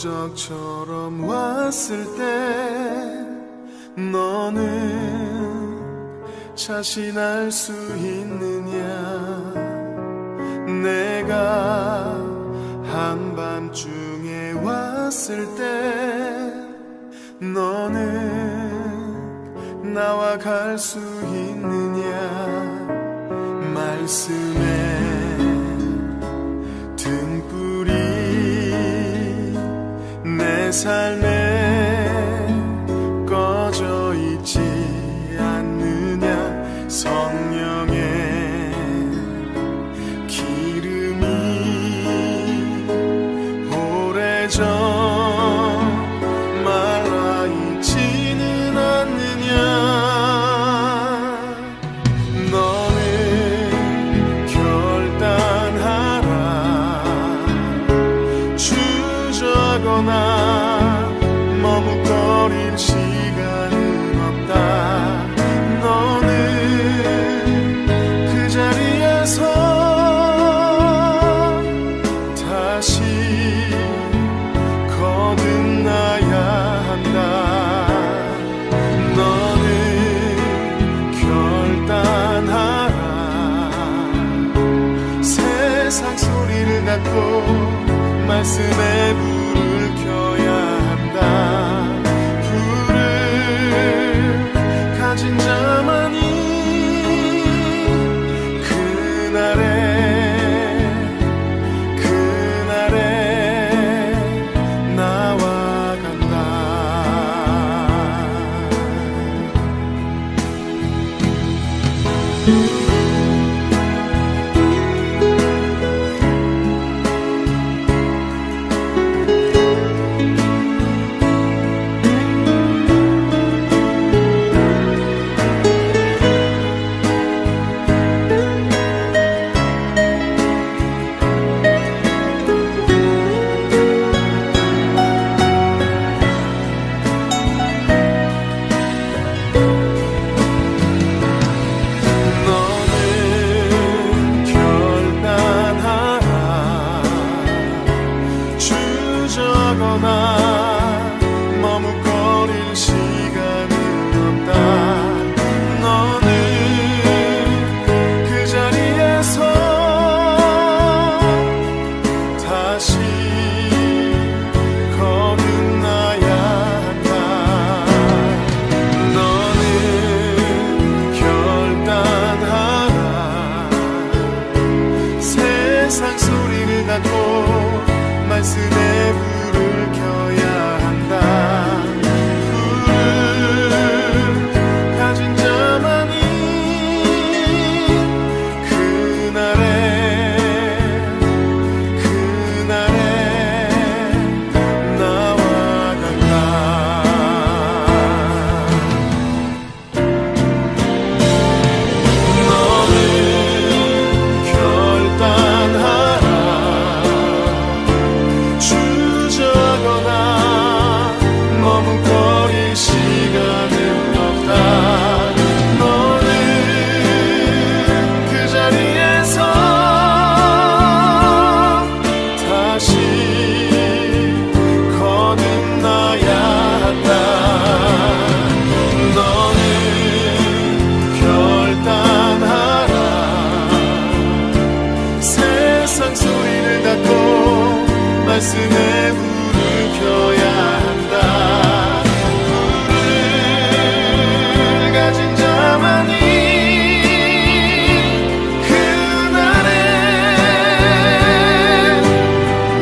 기적처럼 왔을 때 너는 자신할 수 있느냐? 내가 한밤중에 왔을 때 너는 나와 갈 수 있느냐? 말씀에 등불이 내 삶에 꺼져 있지 않느냐? 성령의 기름이 오래전 말라 있지는 않느냐? 너는 결단하라. 주저하거나 머뭇거릴 시간은 없다. 너는 그 자리에서 다시 거듭나야 한다. 너는 결단하라. 세상 소리를 닫고 말씀에 불을 켜야 한다. 불을 가진 자만이 그날에 나와 간다. 너는 결단하라. 주저하거나 머뭇거릴 시간은 없다. 너는 그 자리에서 다시 거듭나야 한다. 너는 결단하라. 세상 소리를 닫고 말씀에 불을 켜야 한다. 불을 가진 자만이 그날에 나와 간다. 너는 결단하라. 주저하거나 머뭇거릴 시간은 없다. 너는 그 자리에서 다시 거듭나야 한다. 너는 결단하라. 세상 소리를 닫고 말씀에 불을 켜야 한다. 불을 가진 자만이 그날에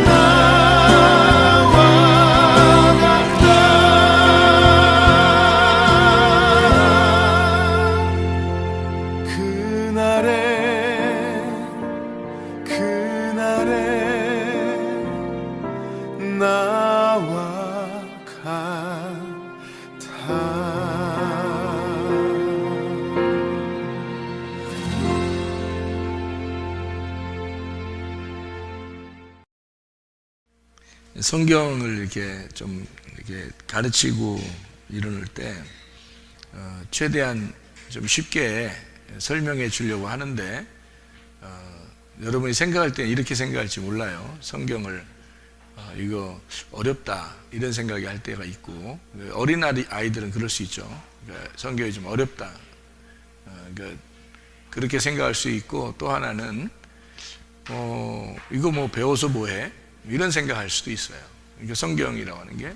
나와 간다. 그날에 나와 성경을 이렇게 좀 이렇게 가르치고 이러는 때 최대한 좀 쉽게 설명해 주려고 하는데 여러분이 생각할 때 이렇게 생각할지 몰라요. 성경을 이거 어렵다 이런 생각이 할 때가 있고, 어린 아이들은 그럴 수 있죠. 그러니까 성경이 좀 어렵다, 그러니까 그렇게 생각할 수 있고, 또 하나는 이거 뭐 배워서 뭐해 이런 생각할 수도 있어요. 그러니까 성경이라고 하는 게,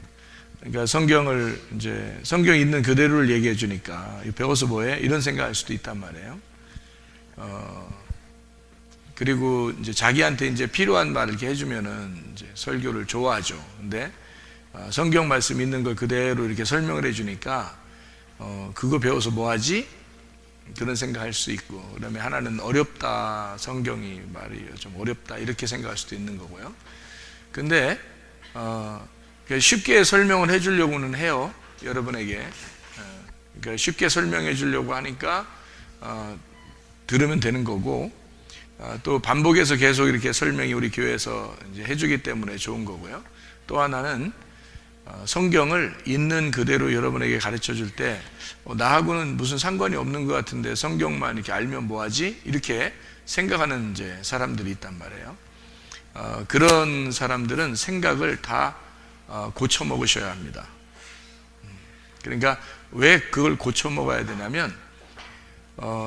그러니까 성경을 이제 성경 있는 그대로를 얘기해 주니까 배워서 뭐해 이런 생각할 수도 있단 말이에요. 그리고 이제 자기한테 이제 필요한 말을 이렇게 해주면은 이제 설교를 좋아하죠. 근데 성경 말씀 있는 걸 그대로 이렇게 설명을 해주니까 그거 배워서 뭐하지? 그런 생각할 수 있고, 그다음에 하나는 어렵다, 성경이 말이 좀 어렵다 이렇게 생각할 수도 있는 거고요. 근데 쉽게 설명을 해주려고는 해요, 여러분에게. 그러니까 쉽게 설명해 주려고 하니까 들으면 되는 거고, 또 반복해서 계속 이렇게 설명이 우리 교회에서 이제 해주기 때문에 좋은 거고요. 또 하나는 성경을 있는 그대로 여러분에게 가르쳐 줄 때 나하고는 무슨 상관이 없는 것 같은데 성경만 이렇게 알면 뭐하지? 이렇게 생각하는 이제 사람들이 있단 말이에요. 그런 사람들은 생각을 다 고쳐 먹으셔야 합니다. 그러니까 왜 그걸 고쳐 먹어야 되냐면,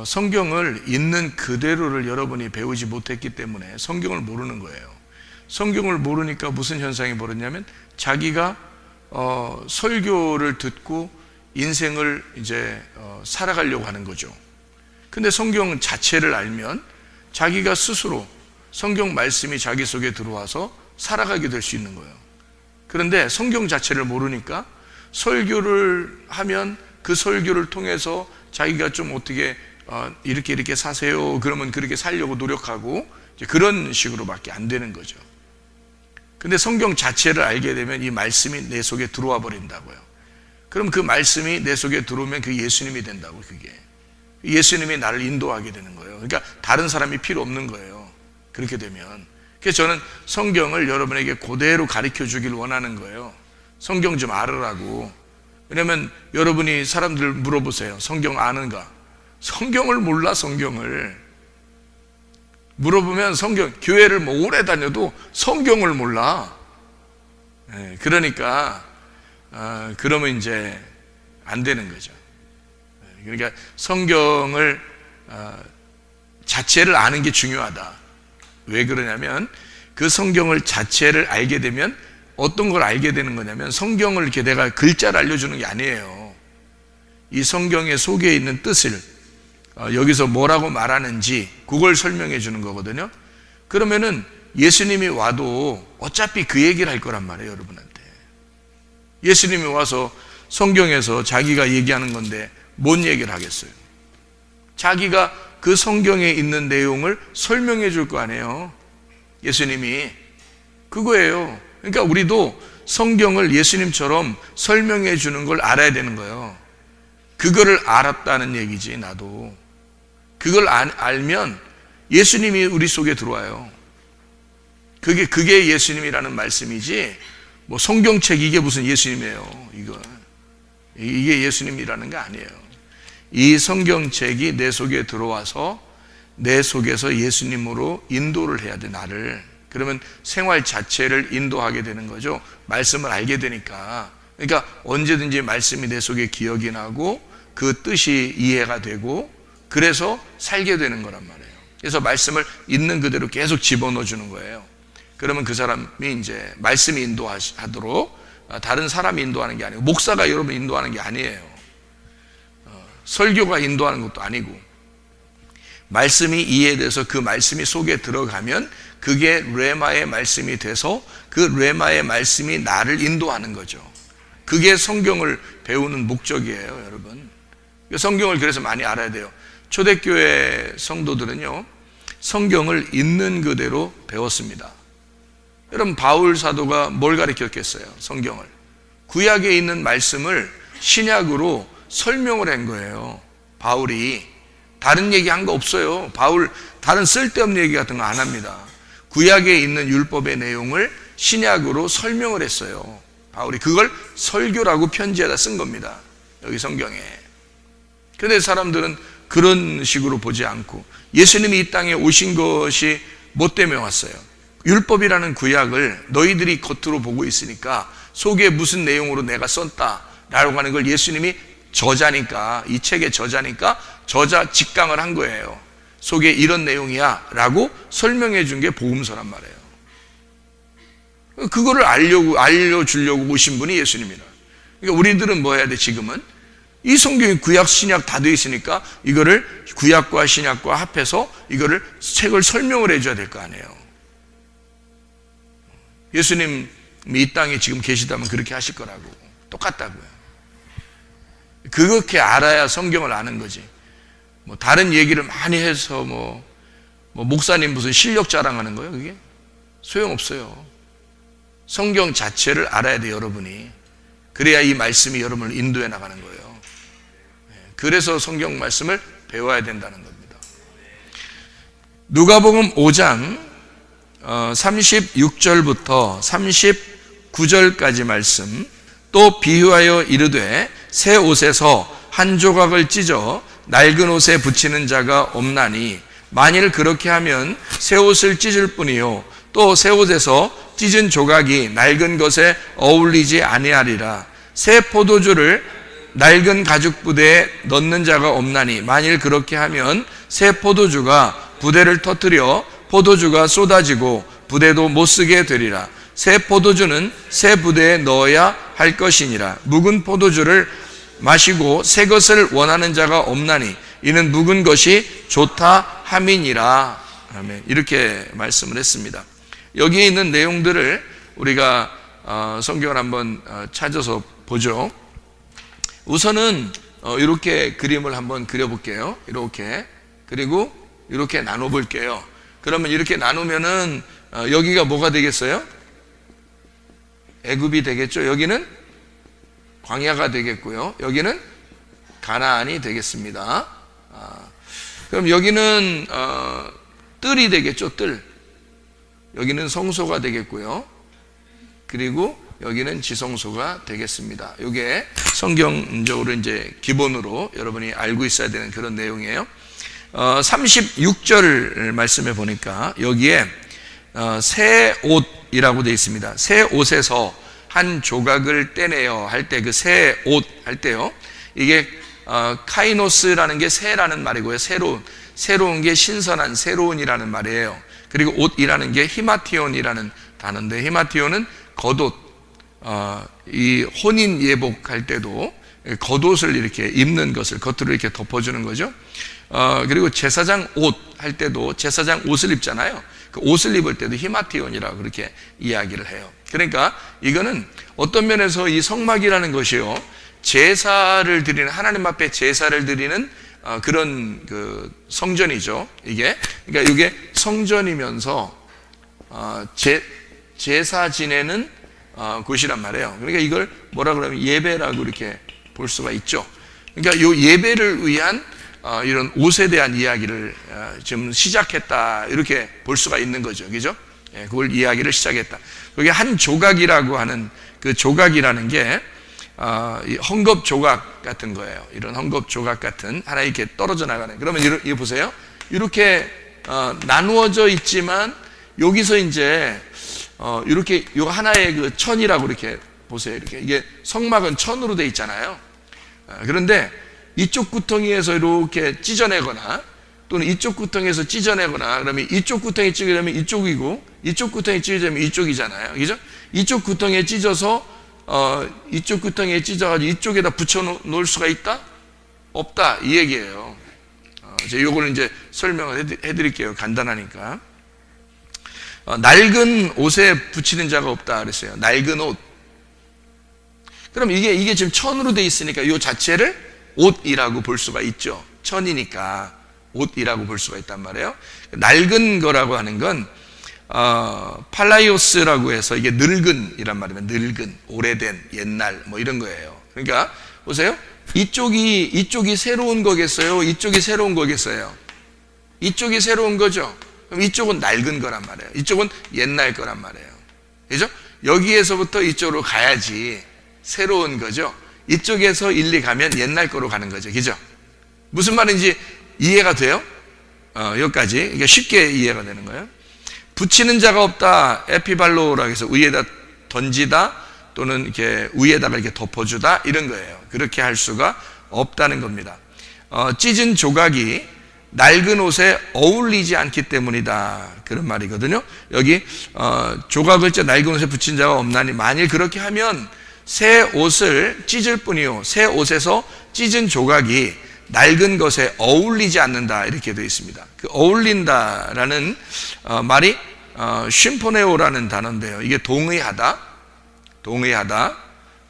성경을 있는 그대로를 여러분이 배우지 못했기 때문에 성경을 모르는 거예요. 성경을 모르니까 무슨 현상이 벌어지냐면, 자기가 설교를 듣고 인생을 이제 살아가려고 하는 거죠. 근데 성경 자체를 알면 자기가 스스로 성경 말씀이 자기 속에 들어와서 살아가게 될 수 있는 거예요. 그런데 성경 자체를 모르니까 설교를 하면 그 설교를 통해서 자기가 좀 어떻게 이렇게 사세요 그러면 그렇게 살려고 노력하고 이제 그런 식으로밖에 안 되는 거죠. 근데 성경 자체를 알게 되면 이 말씀이 내 속에 들어와 버린다고요. 그럼 그 말씀이 내 속에 들어오면 그 예수님이 된다고. 그게 예수님이 나를 인도하게 되는 거예요. 그러니까 다른 사람이 필요 없는 거예요, 그렇게 되면. 그래서 저는 성경을 여러분에게 그대로 가르쳐 주길 원하는 거예요. 성경 좀 알으라고. 왜냐면 여러분이 사람들 물어보세요, 성경 아는가? 성경을 몰라. 성경을 물어보면 성경, 교회를 뭐 오래 다녀도 성경을 몰라. 그러니까 그러면 이제 안 되는 거죠. 그러니까 성경을 자체를 아는 게 중요하다. 왜 그러냐면, 그 성경을 자체를 알게 되면 어떤 걸 알게 되는 거냐면, 성경을 이렇게 내가 글자를 알려주는 게 아니에요. 이 성경의 속에 있는 뜻을 여기서 뭐라고 말하는지 그걸 설명해 주는 거거든요. 그러면은 예수님이 와도 어차피 그 얘기를 할 거란 말이에요, 여러분한테. 예수님이 와서 성경에서 자기가 얘기하는 건데 뭔 얘기를 하겠어요? 자기가 그 성경에 있는 내용을 설명해 줄 거 아니에요, 예수님이. 그거예요. 그러니까 우리도 성경을 예수님처럼 설명해 주는 걸 알아야 되는 거예요. 그거를 알았다는 얘기지. 나도 그걸 알면 예수님이 우리 속에 들어와요. 그게 예수님이라는 말씀이지, 뭐 성경책 이게 무슨 예수님이에요. 이게 예수님이라는 게 아니에요. 이 성경책이 내 속에 들어와서 내 속에서 예수님으로 인도를 해야 돼, 나를. 그러면 생활 자체를 인도하게 되는 거죠. 말씀을 알게 되니까. 그러니까 언제든지 말씀이 내 속에 기억이 나고 그 뜻이 이해가 되고, 그래서 살게 되는 거란 말이에요. 그래서 말씀을 있는 그대로 계속 집어넣어 주는 거예요. 그러면 그 사람이 이제 말씀이 인도하도록, 다른 사람이 인도하는 게 아니고, 목사가 여러분 인도하는 게 아니에요. 설교가 인도하는 것도 아니고, 말씀이 이해돼서 그 말씀이 속에 들어가면 그게 레마의 말씀이 돼서 그 레마의 말씀이 나를 인도하는 거죠. 그게 성경을 배우는 목적이에요, 여러분. 성경을 그래서 많이 알아야 돼요. 초대교회 성도들은요, 성경을 있는 그대로 배웠습니다. 여러분, 바울 사도가 뭘 가르쳤겠어요? 성경을. 구약에 있는 말씀을 신약으로 설명을 한 거예요. 바울이 다른 얘기 한 거 없어요. 바울 다른 쓸데없는 얘기 같은 거 안 합니다. 구약에 있는 율법의 내용을 신약으로 설명을 했어요. 바울이 그걸 설교라고 편지에다 쓴 겁니다, 여기 성경에. 그런데 사람들은 그런 식으로 보지 않고, 예수님이 이 땅에 오신 것이 뭐 때문에 왔어요? 율법이라는 구약을 너희들이 겉으로 보고 있으니까 속에 무슨 내용으로 내가 썼다라고 하는 걸 예수님이 저자니까, 이 책의 저자니까 저자 직강을 한 거예요. 속에 이런 내용이야 라고 설명해 준 게 복음서란 말이에요. 그거를 알려주려고 오신 분이 예수님이라. 그러니까 우리들은 뭐 해야 돼? 지금은 이 성경이 구약 신약 다 되어 있으니까 이거를 구약과 신약과 합해서 이거를 책을 설명을 해줘야 될 거 아니에요. 예수님이 이 땅에 지금 계시다면 그렇게 하실 거라고. 똑같다고요. 그렇게 알아야 성경을 아는 거지. 뭐 다른 얘기를 많이 해서 뭐 목사님 무슨 실력 자랑하는 거예요? 그게 소용없어요. 성경 자체를 알아야 돼요, 여러분이. 그래야 이 말씀이 여러분을 인도해 나가는 거예요. 그래서 성경 말씀을 배워야 된다는 겁니다. 누가복음 5장 36절부터 39절까지 말씀. 또 비유하여 이르되 새 옷에서 한 조각을 찢어 낡은 옷에 붙이는 자가 없나니 만일 그렇게 하면 새 옷을 찢을 뿐이요 또 새 옷에서 찢은 조각이 낡은 것에 어울리지 아니하리라. 새 포도주를 낡은 가죽 부대에 넣는 자가 없나니 만일 그렇게 하면 새 포도주가 부대를 터뜨려 포도주가 쏟아지고 부대도 못 쓰게 되리라. 새 포도주는 새 부대에 넣어야 할 것이니라. 묵은 포도주를 마시고 새 것을 원하는 자가 없나니 이는 묵은 것이 좋다 함이니라. 아멘. 이렇게 말씀을 했습니다. 여기에 있는 내용들을 우리가 성경을 한번 찾아서 보죠. 우선은 이렇게 그림을 한번 그려볼게요. 이렇게. 그리고 이렇게 나눠볼게요. 그러면 이렇게 나누면은 여기가 뭐가 되겠어요? 애굽이 되겠죠. 여기는 광야가 되겠고요. 여기는 가나안이 되겠습니다. 그럼 여기는 뜰이 되겠죠. 뜰. 여기는 성소가 되겠고요. 그리고 여기는 지성소가 되겠습니다. 이게 성경적으로 이제 기본으로 여러분이 알고 있어야 되는 그런 내용이에요. 36절 말씀에 보니까 여기에 새 옷이라고 되어 있습니다. 새 옷에서 한 조각을 떼내어 할 때 그 새 옷 할 때요. 이게 카이노스라는 게 새라는 말이고요. 새로운 게 신선한, 새로운이라는 말이에요. 그리고 옷이라는 게 히마티온이라는 단어인데 히마티온은 겉옷, 이 혼인 예복할 때도 겉옷을 이렇게 입는 것을 겉으로 이렇게 덮어주는 거죠. 그리고 제사장 옷 할 때도 제사장 옷을 입잖아요. 그 옷을 입을 때도 히마티온이라고 그렇게 이야기를 해요. 그러니까 이거는 어떤 면에서 이 성막이라는 것이요, 제사를 드리는, 하나님 앞에 제사를 드리는 그런 그 성전이죠. 그러니까 이게 성전이면서 제사 지내는 곳이란 말이에요. 그러니까 이걸 뭐라 그러면 예배라고 이렇게 볼 수가 있죠. 그러니까 이 예배를 위한 이런 옷에 대한 이야기를 지금 시작했다, 이렇게 볼 수가 있는 거죠. 그죠? 그걸 이야기를 시작했다. 그게 한 조각이라고 하는 그 조각이라는 게 헝겊 조각 같은 거예요. 이런 헝겊 조각 같은 하나 이렇게 떨어져 나가는. 그러면 이거 보세요. 이렇게 나누어져 있지만 여기서 이제 이렇게 요 하나의 그 천이라고 이렇게 보세요. 이렇게 이게 성막은 천으로 돼 있잖아요. 그런데 이쪽 구덩이에서 이렇게 찢어내거나 또는 이쪽 구덩이에서 찢어내거나 그러면 이쪽 구덩이 찢으려면 이쪽이고 이쪽 구덩이 찢으려면 이쪽이잖아요. 그죠? 이쪽 구덩이에 찢어서 이쪽 구덩이에 찢어가지고 이쪽에다 붙여 놓을 수가 있다? 없다, 이 얘기예요. 제가 요거는 이제 설명을 해드릴게요. 간단하니까. 낡은 옷에 붙이는 자가 없다 그랬어요. 낡은 옷. 그럼 이게 지금 천으로 돼 있으니까 이 자체를 옷이라고 볼 수가 있죠. 천이니까 옷이라고 볼 수가 있단 말이에요. 낡은 거라고 하는 건 팔라이오스라고 해서 이게 늙은이란 말이면 늙은, 오래된, 옛날 뭐 이런 거예요. 그러니까 보세요. 이쪽이 새로운 거겠어요? 이쪽이 새로운 거겠어요? 이쪽이 새로운 거죠. 그럼 이쪽은 낡은 거란 말이에요. 이쪽은 옛날 거란 말이에요. 그죠? 여기에서부터 이쪽으로 가야지 새로운 거죠. 이쪽에서 일리 가면 옛날 거로 가는 거죠. 그죠? 무슨 말인지 이해가 돼요? 여기까지. 이게 쉽게 이해가 되는 거예요. 붙이는 자가 없다. 에피발로라고 해서 위에다 던지다 또는 이렇게 위에다가 이렇게 덮어주다 이런 거예요. 그렇게 할 수가 없다는 겁니다. 찢은 조각이 낡은 옷에 어울리지 않기 때문이다. 그런 말이거든요. 여기 조각을 낡은 옷에 붙인 자가 없나니 만일 그렇게 하면 새 옷을 찢을 뿐이요 새 옷에서 찢은 조각이 낡은 것에 어울리지 않는다 이렇게 되어 있습니다. 그 어울린다라는 말이 쉼포네오라는 단어인데요. 이게 동의하다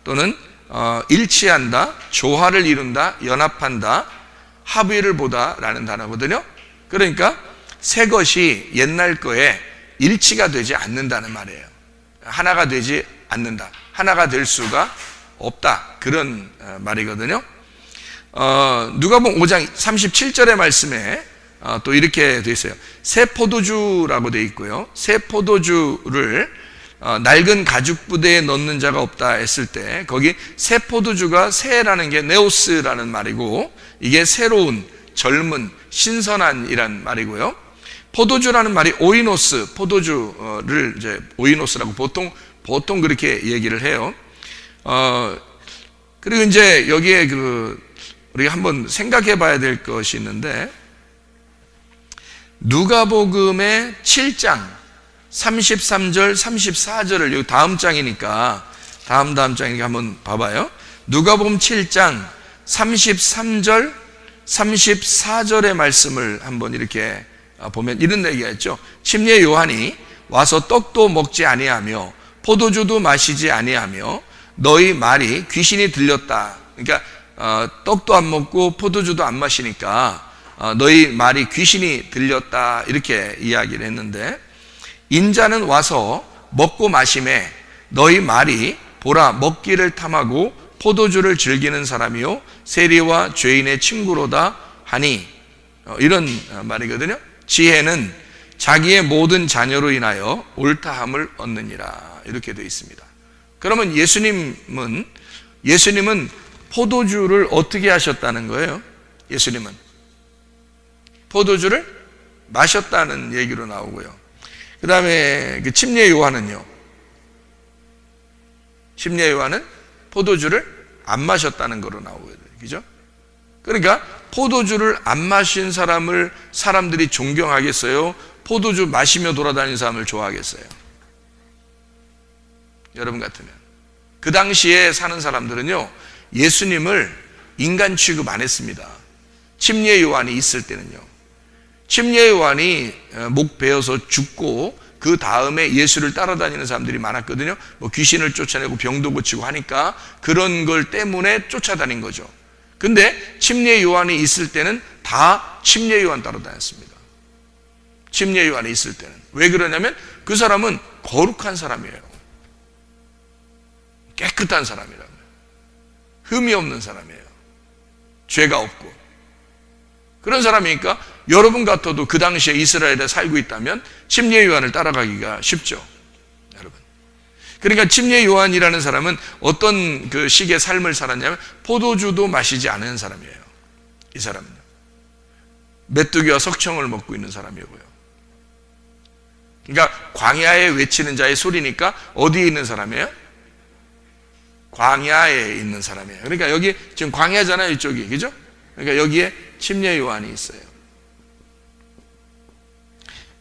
또는 일치한다, 조화를 이룬다, 연합한다, 합의를 보다라는 단어거든요. 그러니까 새 것이 옛날 거에 일치가 되지 않는다는 말이에요. 하나가 되지 않는다. 하나가 될 수가 없다. 그런 말이거든요. 누가복음 5장 37절의 말씀에 또 이렇게 되어 있어요. 새 포도주라고 되어 있고요. 새 포도주를 낡은 가죽 부대에 넣는 자가 없다 했을 때 거기 새 포도주가 새라는 게 네오스라는 말이고 이게 새로운, 젊은, 신선한 이란 말이고요. 포도주라는 말이 오이노스, 포도주를 이제 오이노스라고 보통 그렇게 얘기를 해요. 그리고 이제 여기에 우리가 한번 생각해 봐야 될 것이 있는데 누가복음의 7장 33절, 34절을 여기 다음 장이니까 다음 장이니까 한번 봐봐요. 누가복음 7장 33절, 34절의 말씀을 한번 이렇게 보면 이런 얘기가 있죠. 침례 요한이 와서 떡도 먹지 아니하며 포도주도 마시지 아니하며 너희 말이 귀신이 들렸다. 그러니까 떡도 안 먹고 포도주도 안 마시니까 너희 말이 귀신이 들렸다 이렇게 이야기를 했는데 인자는 와서 먹고 마심에 너희 말이 보라 먹기를 탐하고 포도주를 즐기는 사람이요 세리와 죄인의 친구로다 하니 이런 말이거든요. 지혜는 자기의 모든 자녀로 인하여 옳다함을 얻느니라 이렇게 되어 있습니다. 그러면 예수님은 포도주를 어떻게 하셨다는 거예요? 예수님은 포도주를 마셨다는 얘기로 나오고요. 그 다음에 침례 요한은요. 침례 요한은 포도주를 안 마셨다는 거로 나오거든요. 그죠? 그러니까 포도주를 안 마신 사람을 사람들이 존경하겠어요? 포도주 마시며 돌아다니는 사람을 좋아하겠어요? 여러분 같으면 그 당시에 사는 사람들은요 예수님을 인간 취급 안 했습니다. 침례 요한이 있을 때는요. 침례 요한이 목 베어서 죽고 그 다음에 예수를 따라다니는 사람들이 많았거든요. 뭐 귀신을 쫓아내고 병도 고치고 하니까 그런 걸 때문에 쫓아다닌 거죠. 근데 침례 요한이 있을 때는 다 침례 요한 따라다녔습니다. 침례 요한이 있을 때는. 왜 그러냐면 그 사람은 거룩한 사람이에요. 깨끗한 사람이라고요. 흠이 없는 사람이에요. 죄가 없고. 그런 사람이니까 여러분 같아도 그 당시에 이스라엘에 살고 있다면 침례 요한을 따라가기가 쉽죠. 여러분. 그러니까 침례 요한이라는 사람은 어떤 그 식의 삶을 살았냐면 포도주도 마시지 않은 사람이에요. 이 사람은요. 메뚜기와 석청을 먹고 있는 사람이고요. 그러니까 광야에 외치는 자의 소리니까 어디에 있는 사람이에요? 광야에 있는 사람이에요. 그러니까 여기 지금 광야잖아요, 이쪽이. 그죠? 그러니까 여기에 침례 요한이 있어요.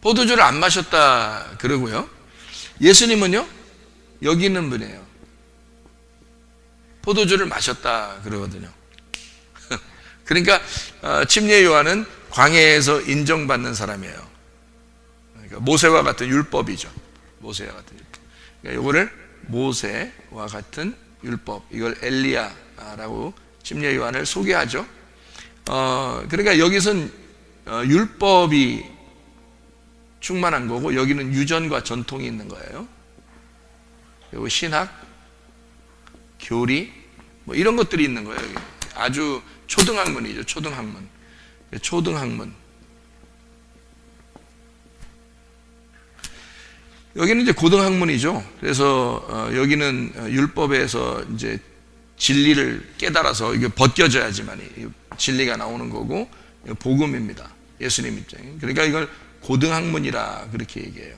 포도주를 안 마셨다 그러고요. 예수님은요, 여기 있는 분이에요. 포도주를 마셨다 그러거든요. 그러니까 침례 요한은 광야에서 인정받는 사람이에요. 그러니까 모세와 같은 율법이죠. 모세와 같은 율법. 그러니까 이거를 모세와 같은 율법, 이걸 엘리야라고 침례 요한을 소개하죠. 그러니까 여기선 율법이 충만한 거고 여기는 유전과 전통이 있는 거예요. 그리고 신학, 교리 뭐 이런 것들이 있는 거예요. 여기. 아주 초등학문이죠. 초등학문. 여기는 이제 고등학문이죠. 그래서 여기는 율법에서 이제 진리를 깨달아서 이게 벗겨져야지만 진리가 나오는 거고 복음입니다. 예수님 입장에. 그러니까 이걸 고등학문이라 그렇게 얘기해요.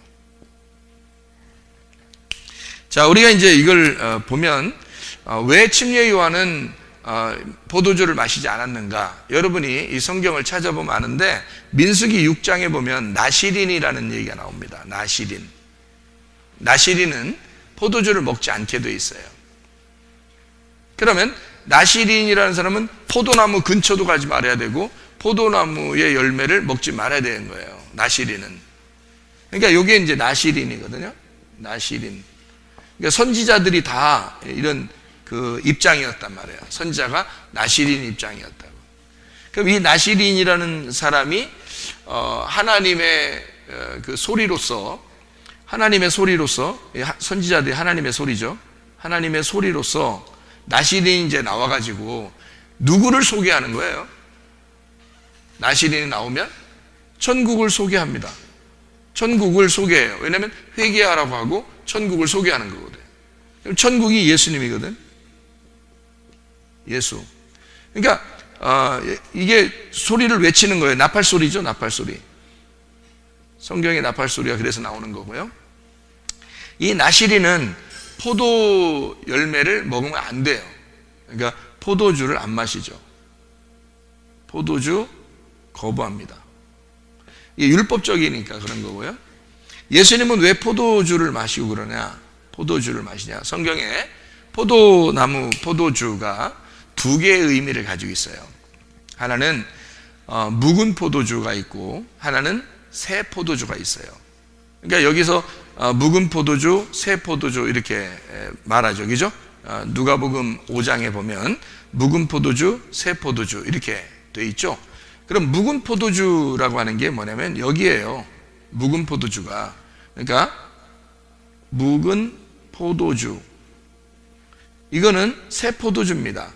자, 우리가 이제 이걸 보면 왜 침례 요한은 포도주를 마시지 않았는가? 여러분이 이 성경을 찾아보면 아는데 민수기 6장에 보면 나시린이라는 얘기가 나옵니다. 나시린은 포도주를 먹지 않게 돼 있어요. 그러면 나시린이라는 사람은 포도나무 근처도 가지 말아야 되고 포도나무의 열매를 먹지 말아야 되는 거예요. 나시린은. 그러니까 이게 이제 나시린이거든요. 나시린. 그러니까 선지자들이 다 이런 그 입장이었단 말이에요. 선지자가 나시린 입장이었다고. 그럼 이 나시린이라는 사람이 하나님의 그 소리로서, 선지자들이 하나님의 소리죠. 하나님의 소리로서 나시린이 이제 나와가지고 누구를 소개하는 거예요? 나시린이 나오면 천국을 소개합니다. 천국을 소개해요. 왜냐하면 회개하라고 하고 천국을 소개하는 거거든. 그럼 천국이 예수님이거든. 예수. 그러니까 이게 소리를 외치는 거예요. 나팔 소리죠, 나팔 소리. 성경의 나팔 소리가 그래서 나오는 거고요. 이 나시린은 포도 열매를 먹으면 안 돼요. 그러니까 포도주를 안 마시죠. 포도주 거부합니다. 이게 율법적이니까 그런 거고요. 예수님은 왜 포도주를 마시고 그러냐? 포도주를 마시냐? 성경에 포도나무, 포도주가 두 개의 의미를 가지고 있어요. 하나는 묵은 포도주가 있고 하나는 새 포도주가 있어요. 그러니까 여기서 묵은 포도주, 새 포도주 이렇게 말하죠. 그죠? 누가복음 5장에 보면 묵은 포도주, 새 포도주 이렇게 돼 있죠. 그럼 묵은 포도주라고 하는 게 뭐냐면 여기에요. 묵은 포도주가. 그러니까 묵은 포도주. 이거는 새 포도주입니다.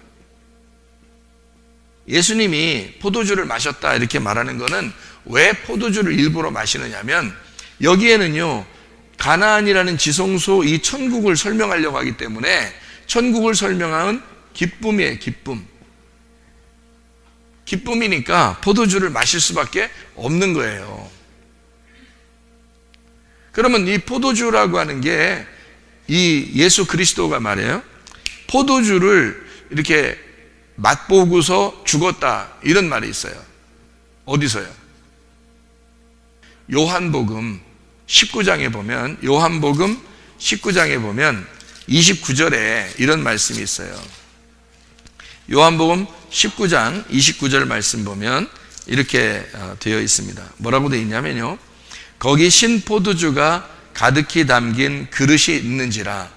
예수님이 포도주를 마셨다 이렇게 말하는 거는 왜 포도주를 일부러 마시느냐면 여기에는요 가나안이라는 지성소 이 천국을 설명하려고 하기 때문에 천국을 설명하는 기쁨이에요. 기쁨이니까 포도주를 마실 수밖에 없는 거예요. 그러면 이 포도주라고 하는 게 이 예수 그리스도가 말이에요. 포도주를 이렇게 맛보고서 죽었다 이런 말이 있어요. 어디서요? 요한복음 19장에 보면 29절에 이런 말씀이 있어요. 요한복음 19장 29절 말씀 보면 이렇게 되어 있습니다. 뭐라고 되어 있냐면요. 거기 신포도주가 가득히 담긴 그릇이 있는지라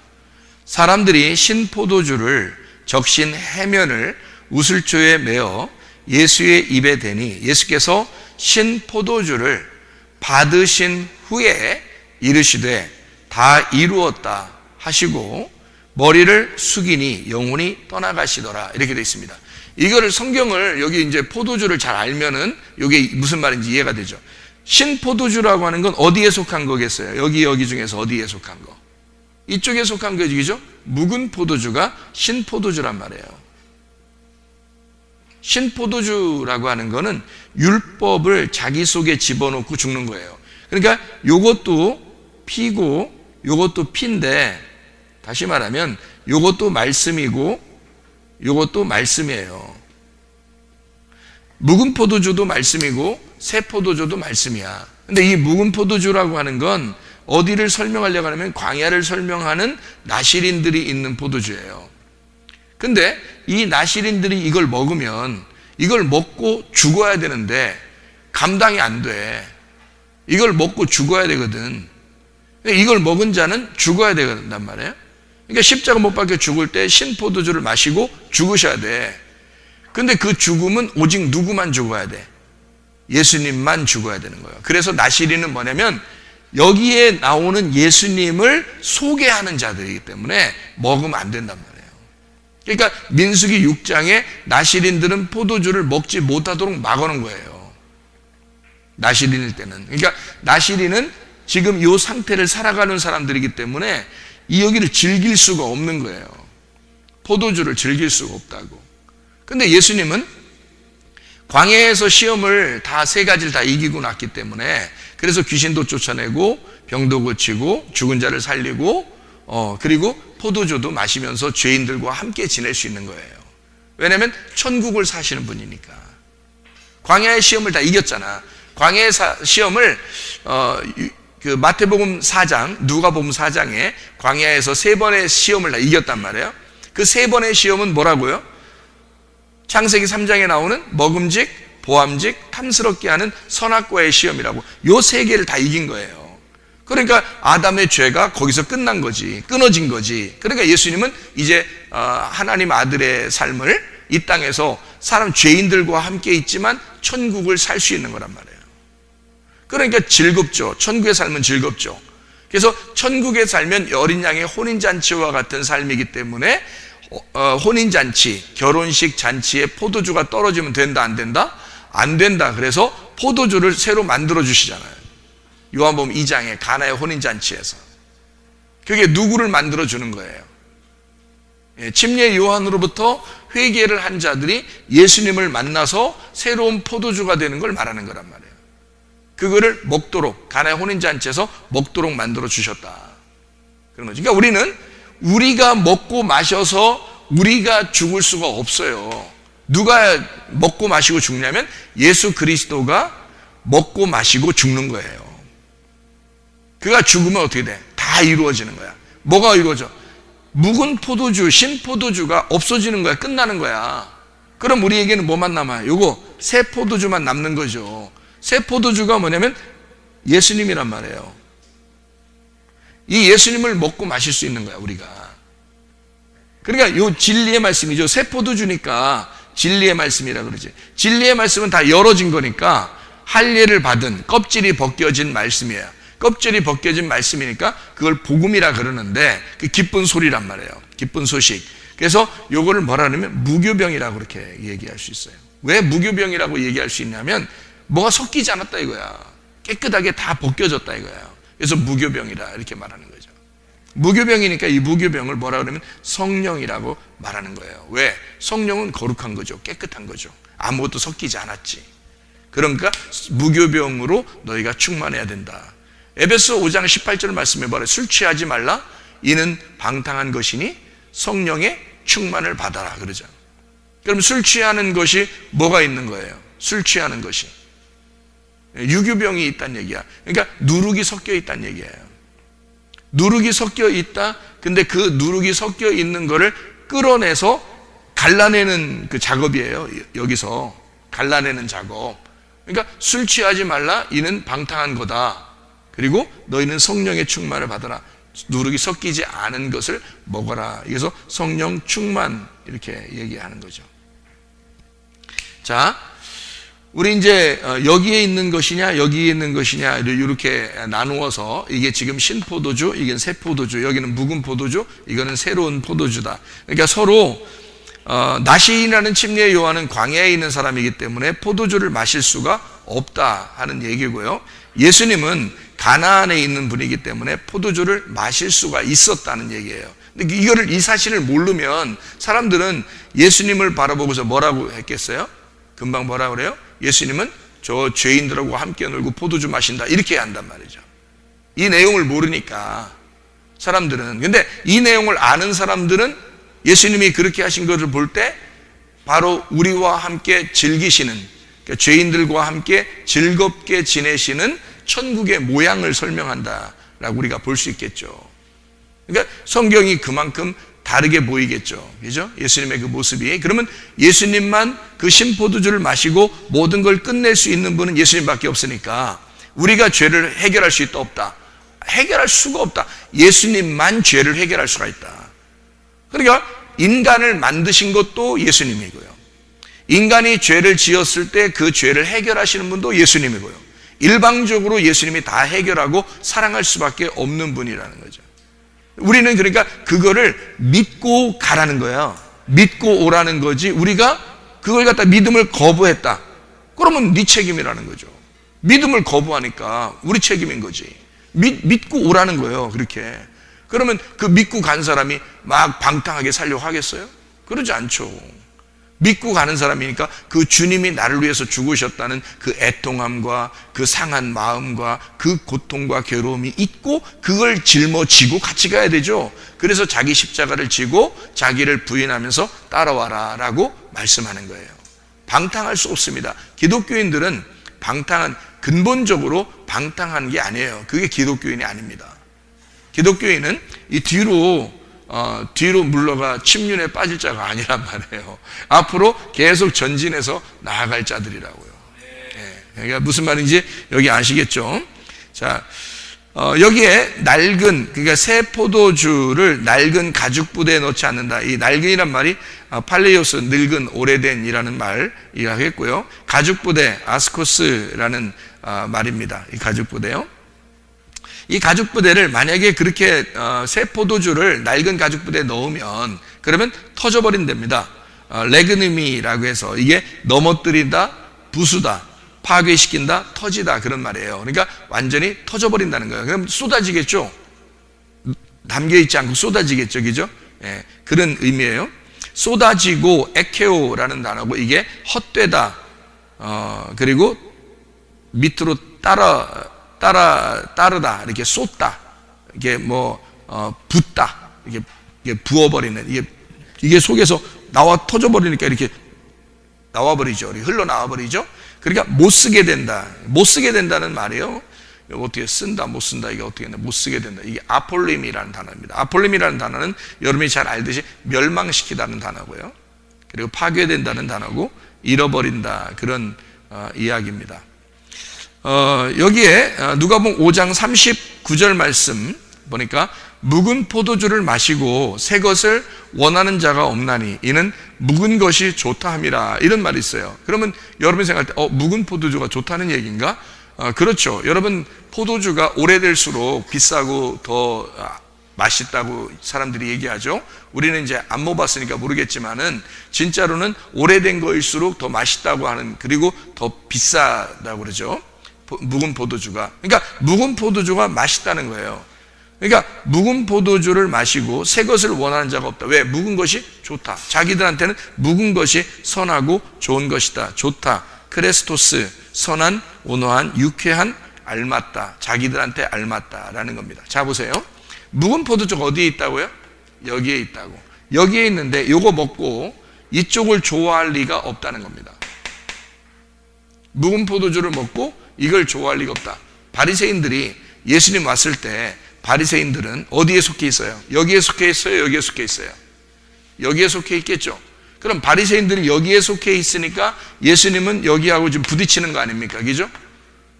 사람들이 신포도주를 적신 해면을 우슬초에 메어 예수의 입에 대니 예수께서 신포도주를 받으신 후에 이르시되 다 이루었다 하시고 머리를 숙이니 영혼이 떠나가시더라 이렇게 되어 있습니다. 이거를 성경을 여기 이제 포도주를 잘 알면은 이게 무슨 말인지 이해가 되죠. 신포도주라고 하는 건 어디에 속한 거겠어요? 여기 중에서 어디에 속한 거? 이쪽에 속한 거죠. 묵은 포도주가 신포도주란 말이에요. 신포도주라고 하는 거는 율법을 자기 속에 집어넣고 죽는 거예요. 그러니까 요것도 피고 요것도 피인데 다시 말하면 요것도 말씀이고 요것도 말씀이에요. 묵은 포도주도 말씀이고 새 포도주도 말씀이야. 근데 이 묵은 포도주라고 하는 건 어디를 설명하려고 하면 광야를 설명하는 나시린들이 있는 포도주예요. 근데 이 나시린들이 이걸 먹으면 이걸 먹고 죽어야 되는데 감당이 안 돼. 이걸 먹고 죽어야 되거든. 이걸 먹은 자는 죽어야 된단 말이에요. 그러니까 십자가 못 박혀 죽을 때 신포도주를 마시고 죽으셔야 돼. 근데 그 죽음은 오직 누구만 죽어야 돼? 예수님만 죽어야 되는 거예요. 그래서 나시린은 뭐냐면 여기에 나오는 예수님을 소개하는 자들이기 때문에 먹으면 안 된단 말이에요. 그러니까 민수기 6장에 나시린들은 포도주를 먹지 못하도록 막아놓은 거예요. 나시린일 때는. 그러니까 나시린은 지금 이 상태를 살아가는 사람들이기 때문에 이 여기를 즐길 수가 없는 거예요. 포도주를 즐길 수가 없다고. 근데 예수님은 광야에서 시험을 다 세 가지를 다 이기고 났기 때문에 그래서 귀신도 쫓아내고 병도 고치고 죽은 자를 살리고 그리고 포도주도 마시면서 죄인들과 함께 지낼 수 있는 거예요. 왜냐하면 천국을 사시는 분이니까. 광야의 시험을 다 이겼잖아. 광야의 시험을 그 마태복음 4장, 누가복음 4장에 광야에서 3번의 시험을 다 이겼단 말이에요. 그 3번의 시험은 뭐라고요? 창세기 3장에 나오는 먹음직, 보암직, 탐스럽게 하는 선악과의 시험이라고. 요 3개를 다 이긴 거예요. 그러니까 아담의 죄가 거기서 끝난 거지, 끊어진 거지. 그러니까 예수님은 이제 하나님 아들의 삶을 이 땅에서 사람 죄인들과 함께 있지만 천국을 살 수 있는 거란 말이에요. 그러니까 즐겁죠. 천국의 삶은 즐겁죠. 그래서 천국에 살면 어린 양의 혼인잔치와 같은 삶이기 때문에 혼인잔치, 결혼식 잔치에 포도주가 떨어지면 된다, 안 된다? 안 된다. 그래서 포도주를 새로 만들어 주시잖아요. 요한복음 2장에 가나의 혼인잔치에서. 그게 누구를 만들어 주는 거예요? 침례 요한으로부터 회개를 한 자들이 예수님을 만나서 새로운 포도주가 되는 걸 말하는 거란 말이에요. 그거를 먹도록, 가나의 혼인잔치에서 먹도록 만들어 주셨다, 그런 거죠. 그러니까 우리는 우리가 먹고 마셔서 우리가 죽을 수가 없어요. 누가 먹고 마시고 죽냐면 예수 그리스도가 먹고 마시고 죽는 거예요. 그가 죽으면 어떻게 돼? 다 이루어지는 거야. 뭐가 이루어져? 묵은 포도주, 신포도주가 없어지는 거야. 끝나는 거야. 그럼 우리에게는 뭐만 남아요? 요거 새 포도주만 남는 거죠. 새 포도주가 뭐냐면 예수님이란 말이에요. 이 예수님을 먹고 마실 수 있는 거야, 우리가. 그러니까 요 진리의 말씀이죠. 새 포도주니까 진리의 말씀이라 그러지. 진리의 말씀은 다 열어진 거니까 할례를 받은 껍질이 벗겨진 말씀이에요. 껍질이 벗겨진 말씀이니까 그걸 복음이라 그러는데 그 기쁜 소리란 말이에요. 기쁜 소식. 그래서 요거를 뭐라 하냐면 무교병이라고 그렇게 얘기할 수 있어요. 왜 무교병이라고 얘기할 수 있냐면 뭐가 섞이지 않았다 이거야. 깨끗하게 다 벗겨졌다 이거야. 그래서 무교병이라 이렇게 말하는 거죠. 무교병이니까 이 무교병을 뭐라 그러면 성령이라고 말하는 거예요. 왜? 성령은 거룩한 거죠. 깨끗한 거죠. 아무것도 섞이지 않았지. 그러니까 무교병으로 너희가 충만해야 된다. 에베소 5장 18절 말씀에 말해 술 취하지 말라. 이는 방탕한 것이니 성령의 충만을 받아라 그러죠. 그럼 술 취하는 것이 뭐가 있는 거예요? 술 취하는 것이 유교병이 있다는 얘기야. 그러니까 누룩이 섞여 있다는 얘기예요. 누룩이 섞여 있다. 근데 그 누룩이 섞여 있는 거를 끌어내서 갈라내는 그 작업이에요. 여기서 갈라내는 작업. 그러니까 술 취하지 말라. 이는 방탕한 거다. 그리고 너희는 성령의 충만을 받아라. 누룩이 섞이지 않은 것을 먹어라. 그래서 성령 충만 이렇게 얘기하는 거죠. 자, 우리 이제 여기에 있는 것이냐 여기에 있는 것이냐 이렇게 나누어서 이게 지금 신포도주, 이게 새 포도주, 여기는 묵은 포도주, 이거는 새로운 포도주다. 그러니까 서로 나시인이라는 침례 요한은 광야에 있는 사람이기 때문에 포도주를 마실 수가 없다 하는 얘기고요. 예수님은 가나안에 있는 분이기 때문에 포도주를 마실 수가 있었다는 얘기예요. 근데 이 사실을 모르면 사람들은 예수님을 바라보고서 뭐라고 했겠어요? 금방 뭐라 그래요? 예수님은 저 죄인들하고 함께 놀고 포도주 마신다 이렇게 해야 한단 말이죠. 이 내용을 모르니까 사람들은. 근데 이 내용을 아는 사람들은 예수님이 그렇게 하신 것을 볼 때 바로 우리와 함께 즐기시는, 그러니까 죄인들과 함께 즐겁게 지내시는 천국의 모양을 설명한다라고 우리가 볼 수 있겠죠. 그러니까 성경이 그만큼 다르게 보이겠죠. 그죠? 예수님의 그 모습이. 그러면 예수님만 그 신포도주를 마시고 모든 걸 끝낼 수 있는 분은 예수님밖에 없으니까 우리가 죄를 해결할 수 있다 없다? 해결할 수가 없다. 예수님만 죄를 해결할 수가 있다. 그러니까 인간을 만드신 것도 예수님이고요. 인간이 죄를 지었을 때 그 죄를 해결하시는 분도 예수님이고요. 일방적으로 예수님이 다 해결하고 사랑할 수밖에 없는 분이라는 거죠. 우리는 그러니까 그거를 믿고 가라는 거야. 믿고 오라는 거지. 우리가 그걸 갖다 믿음을 거부했다. 그러면 네 책임이라는 거죠. 믿음을 거부하니까 우리 책임인 거지. 믿고 오라는 거예요. 그렇게. 그러면 그 믿고 간 사람이 막 방탕하게 살려고 하겠어요? 그러지 않죠. 믿고 가는 사람이니까 그 주님이 나를 위해서 죽으셨다는 그 애통함과 그 상한 마음과 그 고통과 괴로움이 있고 그걸 짊어지고 같이 가야 되죠. 그래서 자기 십자가를 지고 자기를 부인하면서 따라와라 라고 말씀하는 거예요. 방탕할 수 없습니다. 기독교인들은 근본적으로 방탕한 게 아니에요. 그게 기독교인이 아닙니다. 기독교인은 이 뒤로 물러가 침륜에 빠질 자가 아니란 말이에요. 앞으로 계속 전진해서 나아갈 자들이라고요. 그러니까 무슨 말인지 여기 아시겠죠? 자, 여기에 그러니까 새 포도주를 낡은 가죽 부대에 넣지 않는다. 이 낡은이란 말이 팔레이오스, 늙은, 오래된이라는 말이라겠고요. 가죽 부대, 아스코스라는 말입니다. 이 가죽 부대요. 이 가죽 부대를 만약에 그렇게 새 포도주를 낡은 가죽 부대에 넣으면 그러면 터져버린답니다. 레그누미라고 해서 이게 넘어뜨린다, 부수다, 파괴시킨다, 터지다 그런 말이에요. 그러니까 완전히 터져버린다는 거예요. 그럼 쏟아지겠죠. 담겨있지 않고 쏟아지겠죠. 그죠? 예, 그런 의미예요. 쏟아지고 에케오라는 단어고 이게 헛되다, 그리고 밑으로 따르다, 이렇게 쏟다, 이게 붓다, 이게 부어버리는, 이게 속에서 터져버리니까 이렇게 나와버리죠. 흘러나와버리죠. 그러니까 못 쓰게 된다는 말이에요. 어떻게 쓴다, 못 쓴다, 이게 어떻게 못 쓰게 된다. 이게 아폴림이라는 단어입니다. 아폴림이라는 단어는 여러분이 잘 알듯이 멸망시키다는 단어고요. 그리고 파괴된다는 단어고 잃어버린다, 그런 이야기입니다. 여기에 누가복음 5장 39절 말씀 보니까 묵은 포도주를 마시고 새 것을 원하는 자가 없나니 이는 묵은 것이 좋다 함이라, 이런 말이 있어요. 그러면 여러분이 생각할 때 묵은 포도주가 좋다는 얘기인가? 그렇죠. 여러분, 포도주가 오래될수록 비싸고 더 맛있다고 사람들이 얘기하죠. 우리는 이제 안 먹어봤으니까 모르겠지만은 진짜로는 오래된 거일수록 더 맛있다고 하는, 그리고 더 비싸다고 그러죠. 묵은 포도주가. 그러니까 묵은 포도주가 맛있다는 거예요. 그러니까 묵은 포도주를 마시고 새 것을 원하는 자가 없다. 왜? 묵은 것이 좋다. 자기들한테는 묵은 것이 선하고 좋은 것이다. 좋다. 크레스토스, 선한, 온화한, 유쾌한, 알맞다. 자기들한테 알맞다라는 겁니다. 자, 보세요. 묵은 포도주가 어디에 있다고요? 여기에 있다고. 여기에 있는데 요거 먹고 이쪽을 좋아할 리가 없다는 겁니다. 묵은 포도주를 먹고 이걸 좋아할 리가 없다. 바리새인들이 예수님 왔을 때 바리새인들은 어디에 속해 있어요? 여기에 속해 있어요? 여기에 속해 있어요? 여기에 속해 있겠죠. 그럼 바리새인들이 여기에 속해 있으니까 예수님은 여기하고 지금 부딪히는 거 아닙니까? 그죠?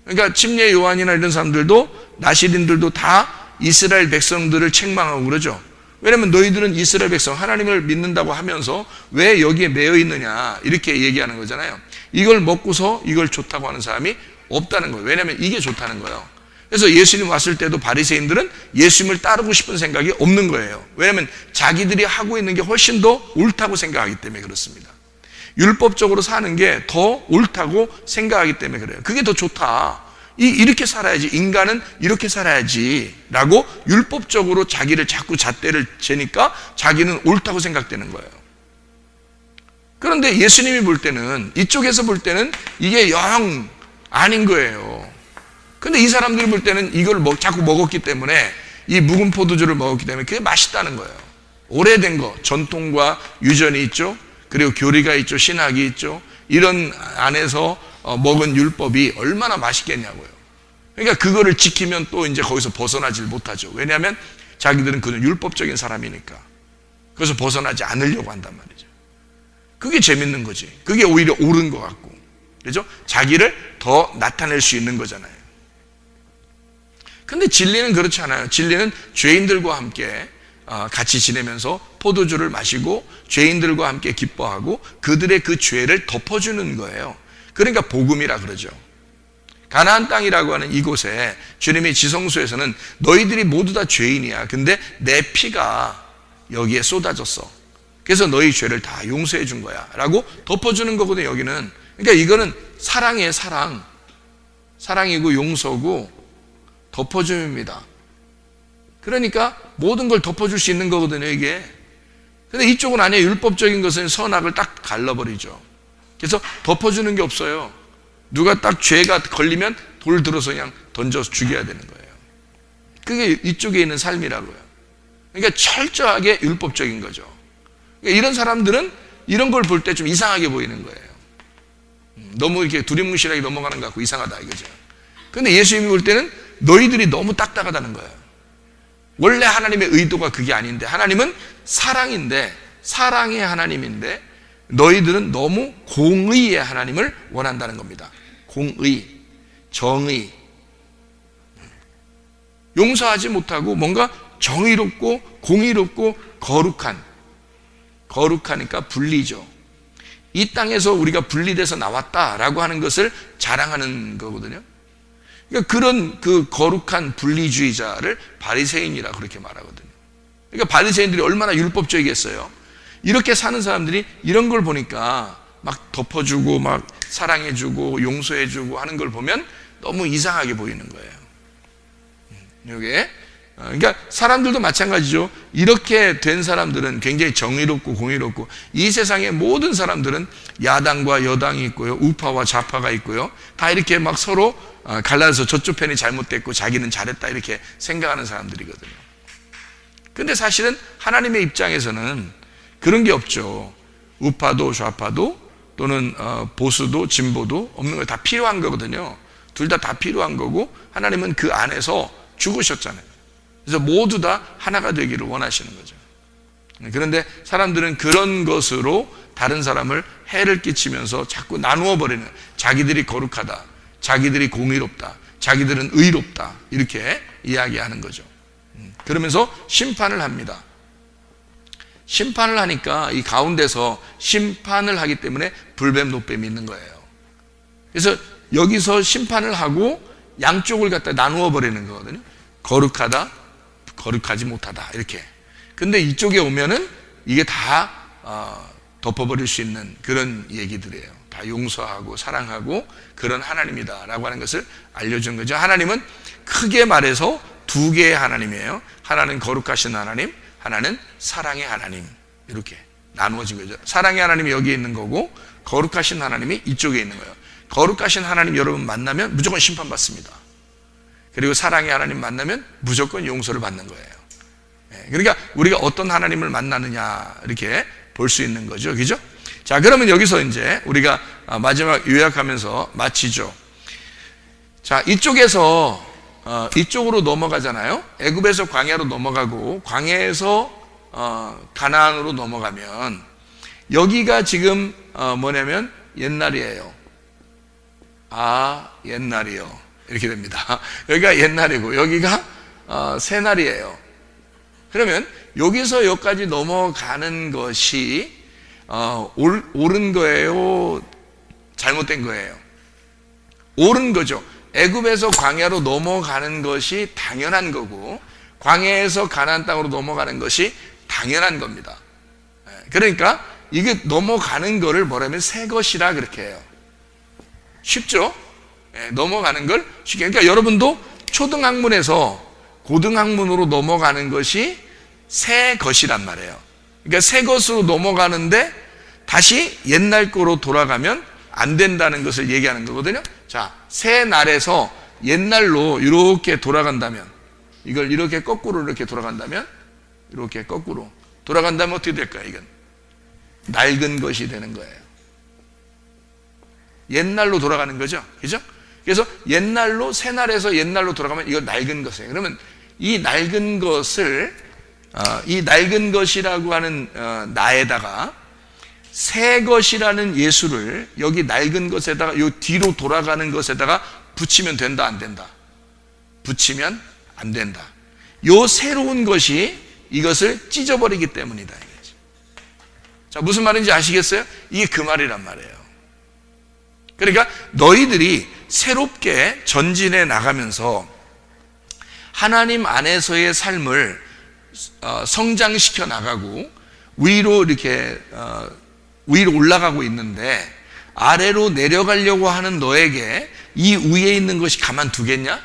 그러니까 침례 요한이나 이런 사람들도, 나시린들도 다 이스라엘 백성들을 책망하고 그러죠. 왜냐면 너희들은 이스라엘 백성 하나님을 믿는다고 하면서 왜 여기에 매여 있느냐, 이렇게 얘기하는 거잖아요. 이걸 먹고서 이걸 좋다고 하는 사람이 없다는 거예요. 왜냐면 이게 좋다는 거예요. 그래서 예수님 왔을 때도 바리새인들은 예수님을 따르고 싶은 생각이 없는 거예요. 왜냐면 자기들이 하고 있는 게 훨씬 더 옳다고 생각하기 때문에 그렇습니다. 율법적으로 사는 게 더 옳다고 생각하기 때문에 그래요. 그게 더 좋다. 이렇게 살아야지, 인간은 이렇게 살아야지 라고 율법적으로 자기를 자꾸 잣대를 재니까 자기는 옳다고 생각되는 거예요. 그런데 예수님이 볼 때는, 이쪽에서 볼 때는 이게 영 아닌 거예요. 근데 이 사람들이 볼 때는 이걸 자꾸 먹었기 때문에, 이 묵은 포도주를 먹었기 때문에 그게 맛있다는 거예요. 오래된 거, 전통과 유전이 있죠. 그리고 교리가 있죠. 신학이 있죠. 이런 안에서 먹은 율법이 얼마나 맛있겠냐고요. 그러니까 그거를 지키면 또 이제 거기서 벗어나질 못하죠. 왜냐하면 자기들은 그는 율법적인 사람이니까. 그래서 벗어나지 않으려고 한단 말이죠. 그게 재밌는 거지. 그게 오히려 옳은 것 같고. 그죠? 자기를 더 나타낼 수 있는 거잖아요. 근데 진리는 그렇지 않아요. 진리는 죄인들과 함께 같이 지내면서 포도주를 마시고 죄인들과 함께 기뻐하고 그들의 그 죄를 덮어주는 거예요. 그러니까 복음이라 그러죠. 가나안 땅이라고 하는 이곳에 주님의 지성소에서는 너희들이 모두 다 죄인이야. 근데 내 피가 여기에 쏟아졌어. 그래서 너희 죄를 다 용서해 준 거야 라고 덮어주는 거거든요. 여기는. 그러니까 이거는 사랑이에요. 사랑이고 용서고 덮어줌입니다. 그러니까 모든 걸 덮어줄 수 있는 거거든요. 이게 근데 이쪽은 아니에요. 율법적인 것은 선악을 딱 갈라버리죠. 그래서 덮어주는 게 없어요. 누가 딱 죄가 걸리면 돌 들어서 그냥 던져서 죽여야 되는 거예요. 그게 이쪽에 있는 삶이라고요. 그러니까 철저하게 율법적인 거죠. 그러니까 이런 사람들은 이런 걸 볼 때 좀 이상하게 보이는 거예요. 너무 이렇게 두리뭉실하게 넘어가는 것 같고 이상하다 이거죠. 그런데 예수님이 볼 때는 너희들이 너무 딱딱하다는 거예요. 원래 하나님의 의도가 그게 아닌데, 하나님은 사랑인데, 사랑의 하나님인데 너희들은 너무 공의의 하나님을 원한다는 겁니다. 공의, 정의. 용서하지 못하고 뭔가 정의롭고 공의롭고 거룩하니까 분리죠. 이 땅에서 우리가 분리돼서 나왔다라고 하는 것을 자랑하는 거거든요. 그러니까 그런 그 거룩한 분리주의자를 바리새인이라 그렇게 말하거든요. 그러니까 바리새인들이 얼마나 율법적이겠어요. 이렇게 사는 사람들이 이런 걸 보니까 막 덮어주고 막 사랑해주고 용서해주고 하는 걸 보면 너무 이상하게 보이는 거예요. 이게 그러니까 사람들도 마찬가지죠. 이렇게 된 사람들은 굉장히 정의롭고 공의롭고, 이 세상의 모든 사람들은 야당과 여당이 있고요, 우파와 좌파가 있고요, 다 이렇게 막 서로 갈라서 저쪽 편이 잘못됐고 자기는 잘했다 이렇게 생각하는 사람들이거든요. 근데 사실은 하나님의 입장에서는 그런 게 없죠. 우파도 좌파도 또는 보수도 진보도 없는 거예요. 다 필요한 거거든요. 둘 다 필요한 거고, 하나님은 그 안에서 죽으셨잖아요. 그래서 모두 다 하나가 되기를 원하시는 거죠. 그런데 사람들은 그런 것으로 다른 사람을 해를 끼치면서 자꾸 나누어 버리는, 자기들이 거룩하다, 자기들이 공의롭다, 자기들은 의롭다, 이렇게 이야기하는 거죠. 그러면서 심판을 합니다. 심판을 하니까 이 가운데서 심판을 하기 때문에 불뱀 노뱀이 있는 거예요. 그래서 여기서 심판을 하고 양쪽을 갖다 나누어 버리는 거거든요. 거룩하다, 거룩하지 못하다, 이렇게. 근데 이쪽에 오면은 이게 다 덮어버릴 수 있는 그런 얘기들이에요. 다 용서하고 사랑하고 그런 하나님이다라고 하는 것을 알려준 거죠. 하나님은 크게 말해서 두 개의 하나님이에요. 하나는 거룩하신 하나님, 하나는 사랑의 하나님, 이렇게 나누어진 거죠. 사랑의 하나님이 여기에 있는 거고, 거룩하신 하나님이 이쪽에 있는 거예요. 거룩하신 하나님 여러분 만나면 무조건 심판받습니다. 그리고 사랑의 하나님 만나면 무조건 용서를 받는 거예요. 그러니까 우리가 어떤 하나님을 만나느냐 이렇게 볼 수 있는 거죠. 그죠? 자, 그러면 여기서 이제 우리가 마지막 요약하면서 마치죠. 자, 이쪽에서 이쪽으로 넘어가잖아요. 애굽에서 광야로 넘어가고, 광야에서 가나안으로 넘어가면 여기가 지금 뭐냐면 옛날이에요. 옛날이요. 이렇게 됩니다. 여기가 옛날이고 여기가 새날이에요. 그러면 여기서 여기까지 넘어가는 것이 옳은 거예요? 잘못된 거예요? 옳은 거죠. 애굽에서 광야로 넘어가는 것이 당연한 거고, 광야에서 가나안 땅으로 넘어가는 것이 당연한 겁니다. 그러니까 이게 넘어가는 거를 뭐라면 새 것이라 그렇게 해요. 쉽죠? 넘어가는 걸 쉽게. 그러니까 여러분도 초등학문에서 고등학문으로 넘어가는 것이 새 것이란 말이에요. 그러니까 새 것으로 넘어가는데 다시 옛날 거로 돌아가면 안 된다는 것을 얘기하는 거거든요. 자, 새 날에서 옛날로 이렇게 돌아간다면, 이걸 이렇게 거꾸로 이렇게 돌아간다면, 이렇게 거꾸로 돌아간다면 어떻게 될까요? 이건 낡은 것이 되는 거예요. 옛날로 돌아가는 거죠. 그죠? 그래서 옛날로, 새날에서 옛날로 돌아가면 이거 낡은 것이에요. 그러면 이 낡은 것을, 이 낡은 것이라고 하는 나에다가 새 것이라는 예수를 여기 낡은 것에다가 요 뒤로 돌아가는 것에다가 붙이면 된다, 안 된다? 붙이면 안 된다. 요 새로운 것이 이것을 찢어버리기 때문이다. 자, 무슨 말인지 아시겠어요? 이게 그 말이란 말이에요. 그러니까 너희들이 새롭게 전진해 나가면서 하나님 안에서의 삶을 성장시켜 나가고 위로 이렇게 위로 올라가고 있는데, 아래로 내려가려고 하는 너에게 이 위에 있는 것이 가만두겠냐?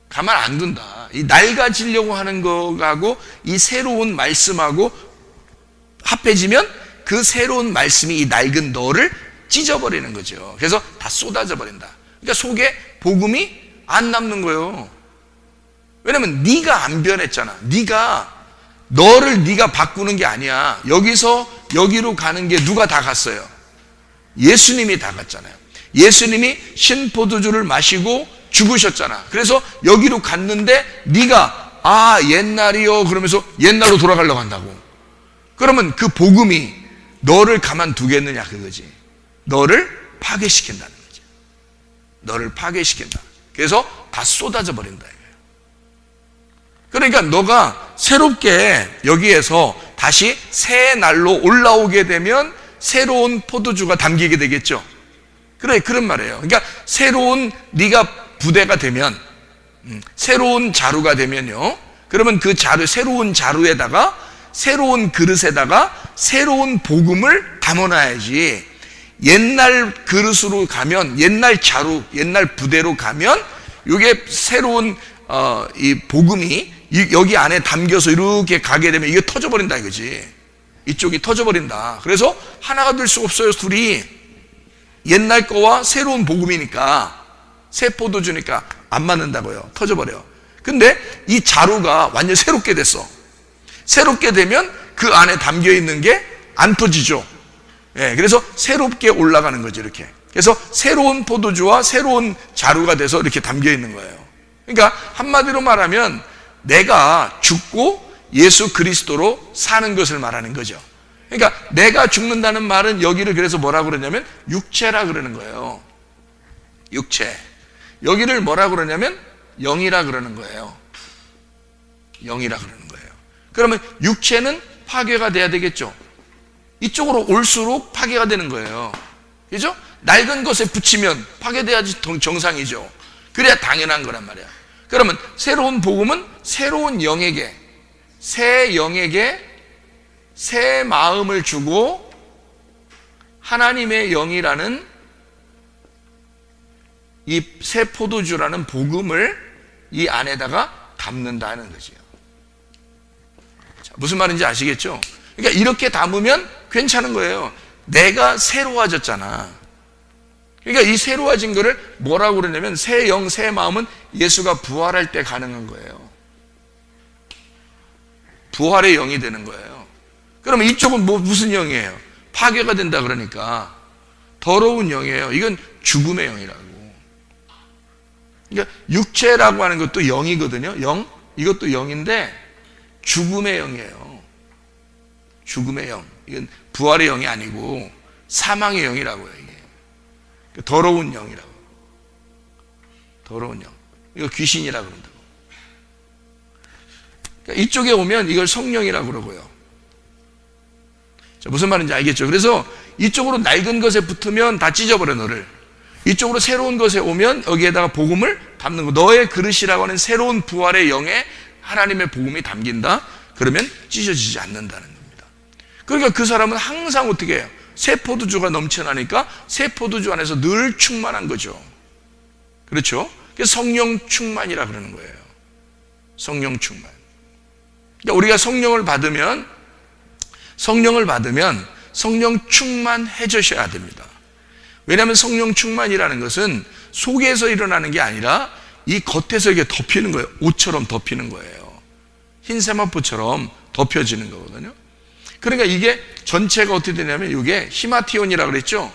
가만 안 둔다. 이 낡아지려고 하는 거하고 이 새로운 말씀하고 합해지면 그 새로운 말씀이 이 낡은 너를 찢어버리는 거죠. 그래서 다 쏟아져 버린다. 그러니까 속에 복음이 안 남는 거예요. 왜냐면 네가 안 변했잖아. 너를 네가 바꾸는 게 아니야. 여기서 여기로 가는 게 누가 다 갔어요? 예수님이 다 갔잖아요. 예수님이 신포도주를 마시고 죽으셨잖아. 그래서 여기로 갔는데 네가 옛날이요 그러면서 옛날로 돌아가려고 한다고. 그러면 그 복음이 너를 가만두겠느냐 그거지. 너를 파괴시킨다는 거지. 너를 파괴시킨다. 그래서 다 쏟아져 버린다 이거예요. 그러니까 너가 새롭게 여기에서 다시 새 날로 올라오게 되면 새로운 포도주가 담기게 되겠죠. 그래, 그런 말이에요. 그러니까 새로운 네가 부대가 되면, 새로운 자루가 되면요. 그러면 그 새로운 자루에다가, 새로운 그릇에다가 새로운 복음을 담아놔야지. 옛날 그릇으로 가면, 옛날 자루, 옛날 부대로 가면, 이게 새로운 이 복음이 여기 안에 담겨서 이렇게 가게 되면 이게 터져버린다 이거지. 이쪽이 터져버린다. 그래서 하나가 될 수 없어요, 둘이. 옛날 거와 새로운 복음이니까, 새 포도주니까 안 맞는다고요. 터져버려. 근데 이 자루가 완전 새롭게 됐어. 새롭게 되면 그 안에 담겨 있는 게 안 터지죠. 예, 그래서 새롭게 올라가는 거죠, 이렇게. 그래서 새로운 포도주와 새로운 자루가 돼서 이렇게 담겨 있는 거예요. 그러니까 한마디로 말하면 내가 죽고 예수 그리스도로 사는 것을 말하는 거죠. 그러니까 내가 죽는다는 말은 여기를 그래서 뭐라고 그러냐면 육체라 그러는 거예요. 육체. 여기를 뭐라 그러냐면 영이라 그러는 거예요. 영이라 그러는 거예요. 그러면 육체는 파괴가 돼야 되겠죠. 이쪽으로 올수록 파괴가 되는 거예요. 그죠? 낡은 것에 붙이면 파괴돼야지 정상이죠. 그래야 당연한 거란 말이야. 그러면 새로운 복음은 새로운 영에게, 새 영에게 새 마음을 주고 하나님의 영이라는 이 새 포도주라는 복음을 이 안에다가 담는다는 거지요. 자, 무슨 말인지 아시겠죠? 그러니까 이렇게 담으면 괜찮은 거예요. 내가 새로워졌잖아. 그러니까 이 새로워진 거를 뭐라고 그러냐면 새 영, 새 마음은 예수가 부활할 때 가능한 거예요. 부활의 영이 되는 거예요. 그러면 이쪽은 무슨 영이에요? 파괴가 된다 그러니까 더러운 영이에요. 이건 죽음의 영이라고. 그러니까 육체라고 하는 것도 영이거든요. 영, 이것도 영인데 죽음의 영이에요. 죽음의 영. 이건 부활의 영이 아니고 사망의 영이라고요. 이게 더러운 영이라고. 더러운 영. 이거 귀신이라고 그런다고. 그러니까 이쪽에 오면 이걸 성령이라고 그러고요. 자, 무슨 말인지 알겠죠? 그래서 이쪽으로 낡은 것에 붙으면 다 찢어버려 너를. 이쪽으로 새로운 것에 오면 여기에다가 복음을 담는 거. 너의 그릇이라고 하는 새로운 부활의 영에 하나님의 복음이 담긴다. 그러면 찢어지지 않는다는 겁니다. 그러니까 그 사람은 항상 어떻게 해요? 새 포도주가 넘쳐나니까 새 포도주 안에서 늘 충만한 거죠. 그렇죠? 그래서 성령 충만이라 그러는 거예요. 성령 충만. 그러니까 우리가 성령을 받으면 성령 충만해지셔야 됩니다. 왜냐하면 성령 충만이라는 것은 속에서 일어나는 게 아니라 이 겉에서 이게 덮이는 거예요. 옷처럼 덮이는 거예요. 흰 세마포처럼 덮여지는 거거든요. 그러니까 이게 전체가 어떻게 되냐면 이게 히마티온이라고 그랬죠.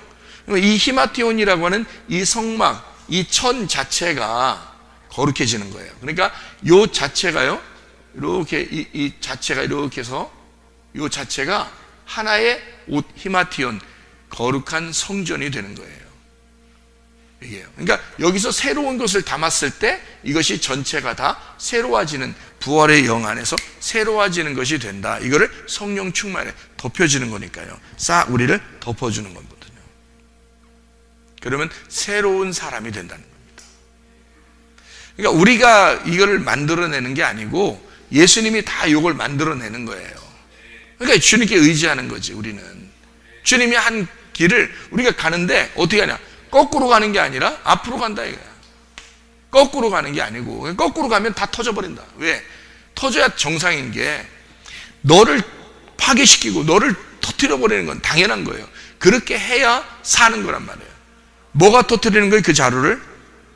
이 히마티온이라고 하는 이 성막, 이 천 자체가 거룩해지는 거예요. 그러니까 이 자체가요, 이렇게 이 자체가 이렇게 해서 이 자체가 하나의 옷 히마티온, 거룩한 성전이 되는 거예요. 이게요. 그러니까 여기서 새로운 것을 담았을 때 이것이 전체가 다 새로워지는 부활의 영 안에서 새로워지는 것이 된다. 이거를 성령 충만에 덮여지는 거니까요. 싹 우리를 덮어주는 거거든요. 그러면 새로운 사람이 된다는 겁니다. 그러니까 우리가 이거를 만들어내는 게 아니고 예수님이 다 이걸 만들어내는 거예요. 그러니까 주님께 의지하는 거지. 우리는 주님이 한 길을 우리가 가는데 어떻게 하냐? 거꾸로 가는 게 아니라 앞으로 간다 이거야. 거꾸로 가는 게 아니고 거꾸로 가면 다 터져버린다. 왜? 터져야 정상인 게 너를 파괴시키고 너를 터뜨려 버리는 건 당연한 거예요. 그렇게 해야 사는 거란 말이에요. 뭐가 터뜨리는 거예요? 그 자루를?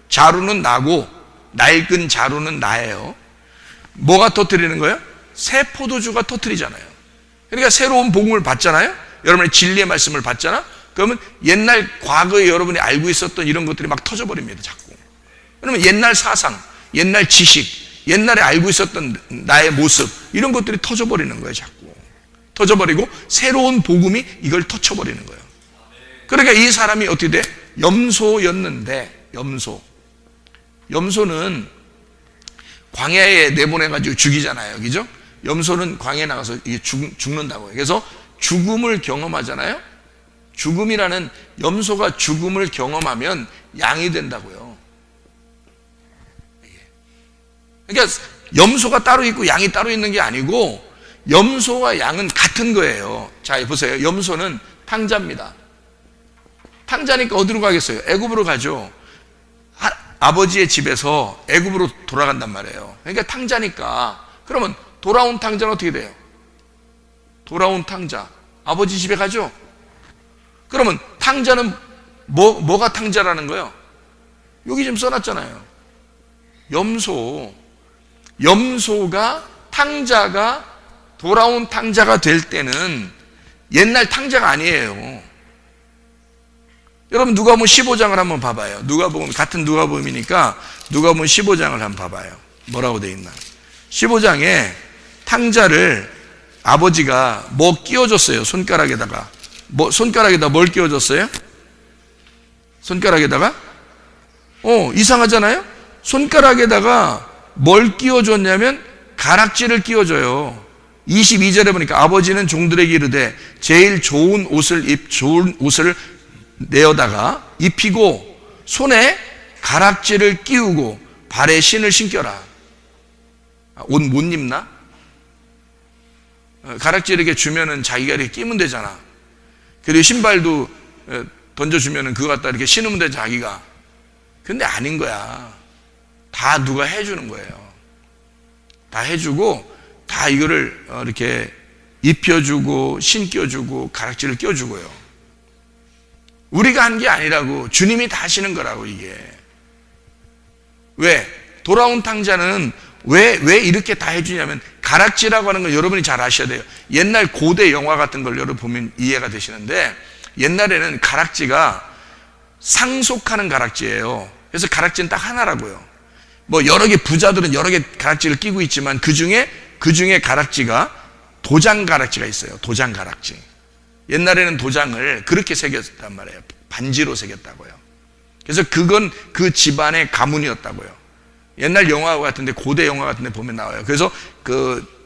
자루는 나고 낡은 자루는 나예요. 뭐가 터뜨리는 거예요? 새 포도주가 터뜨리잖아요. 그러니까 새로운 복음을 받잖아요. 여러분의 진리의 말씀을 받잖아. 그러면 옛날 과거에 여러분이 알고 있었던 이런 것들이 막 터져버립니다. 자꾸. 그러면 옛날 사상, 옛날 지식, 옛날에 알고 있었던 나의 모습, 이런 것들이 터져버리는 거예요. 자꾸 터져버리고 새로운 복음이 이걸 터쳐버리는 거예요. 그러니까 이 사람이 어떻게 돼? 염소였는데, 염소는 광야에 내보내가지고 죽이잖아요. 그죠? 염소는 광야에 나가서 죽는다고요. 그래서 죽음을 경험하잖아요. 죽음이라는, 염소가 죽음을 경험하면 양이 된다고요. 그러니까 염소가 따로 있고 양이 따로 있는 게 아니고 염소와 양은 같은 거예요. 자, 보세요. 염소는 탕자입니다. 탕자니까 어디로 가겠어요? 애굽으로 가죠. 아버지의 집에서 애굽으로 돌아간단 말이에요. 그러니까 탕자니까. 그러면 돌아온 탕자는 어떻게 돼요? 돌아온 탕자 아버지 집에 가죠. 그러면 탕자는 뭐가 탕자라는 거예요? 여기 지금 써놨잖아요. 염소가 탕자가 돌아온 탕자가 될 때는 옛날 탕자가 아니에요. 여러분 누가복음 15장을 한번 봐봐요. 누가복음, 같은 누가복음이니까 누가복음 15장을 한번 봐봐요. 뭐라고 돼 있나? 15장에 탕자를 아버지가 뭐 끼워줬어요. 손가락에다가. 손가락에다 뭘 끼워줬어요? 손가락에다가? 이상하잖아요? 손가락에다가 뭘 끼워줬냐면 가락지를 끼워줘요. 22절에 보니까 아버지는 종들에게 이르되 제일 좋은 옷을 내어다가 입히고 손에 가락지를 끼우고 발에 신을 신겨라. 옷 못 입나? 가락지 이렇게 주면은 자기가 이렇게 끼면 되잖아. 그리고 신발도 던져주면은 그거 갖다 이렇게 신으면 돼, 자기가. 근데 아닌 거야. 다 누가 해주는 거예요. 다 해주고, 다 이거를 이렇게 입혀주고, 신겨주고, 가락지를 껴주고요. 우리가 한 게 아니라고. 주님이 다 하시는 거라고, 이게. 왜? 돌아온 탕자는 왜 이렇게 다 해주냐면, 가락지라고 하는 건 여러분이 잘 아셔야 돼요. 옛날 고대 영화 같은 걸 여러분 보면 이해가 되시는데, 옛날에는 가락지가 상속하는 가락지예요. 그래서 가락지는 딱 하나라고요. 뭐 여러 개, 부자들은 여러 개 가락지를 끼고 있지만 그 중에 가락지가 도장 가락지가 있어요. 도장 가락지. 옛날에는 도장을 그렇게 새겼단 말이에요. 반지로 새겼다고요. 그래서 그건 그 집안의 가문이었다고요. 옛날 영화 같은데, 고대 영화 같은데 보면 나와요. 그래서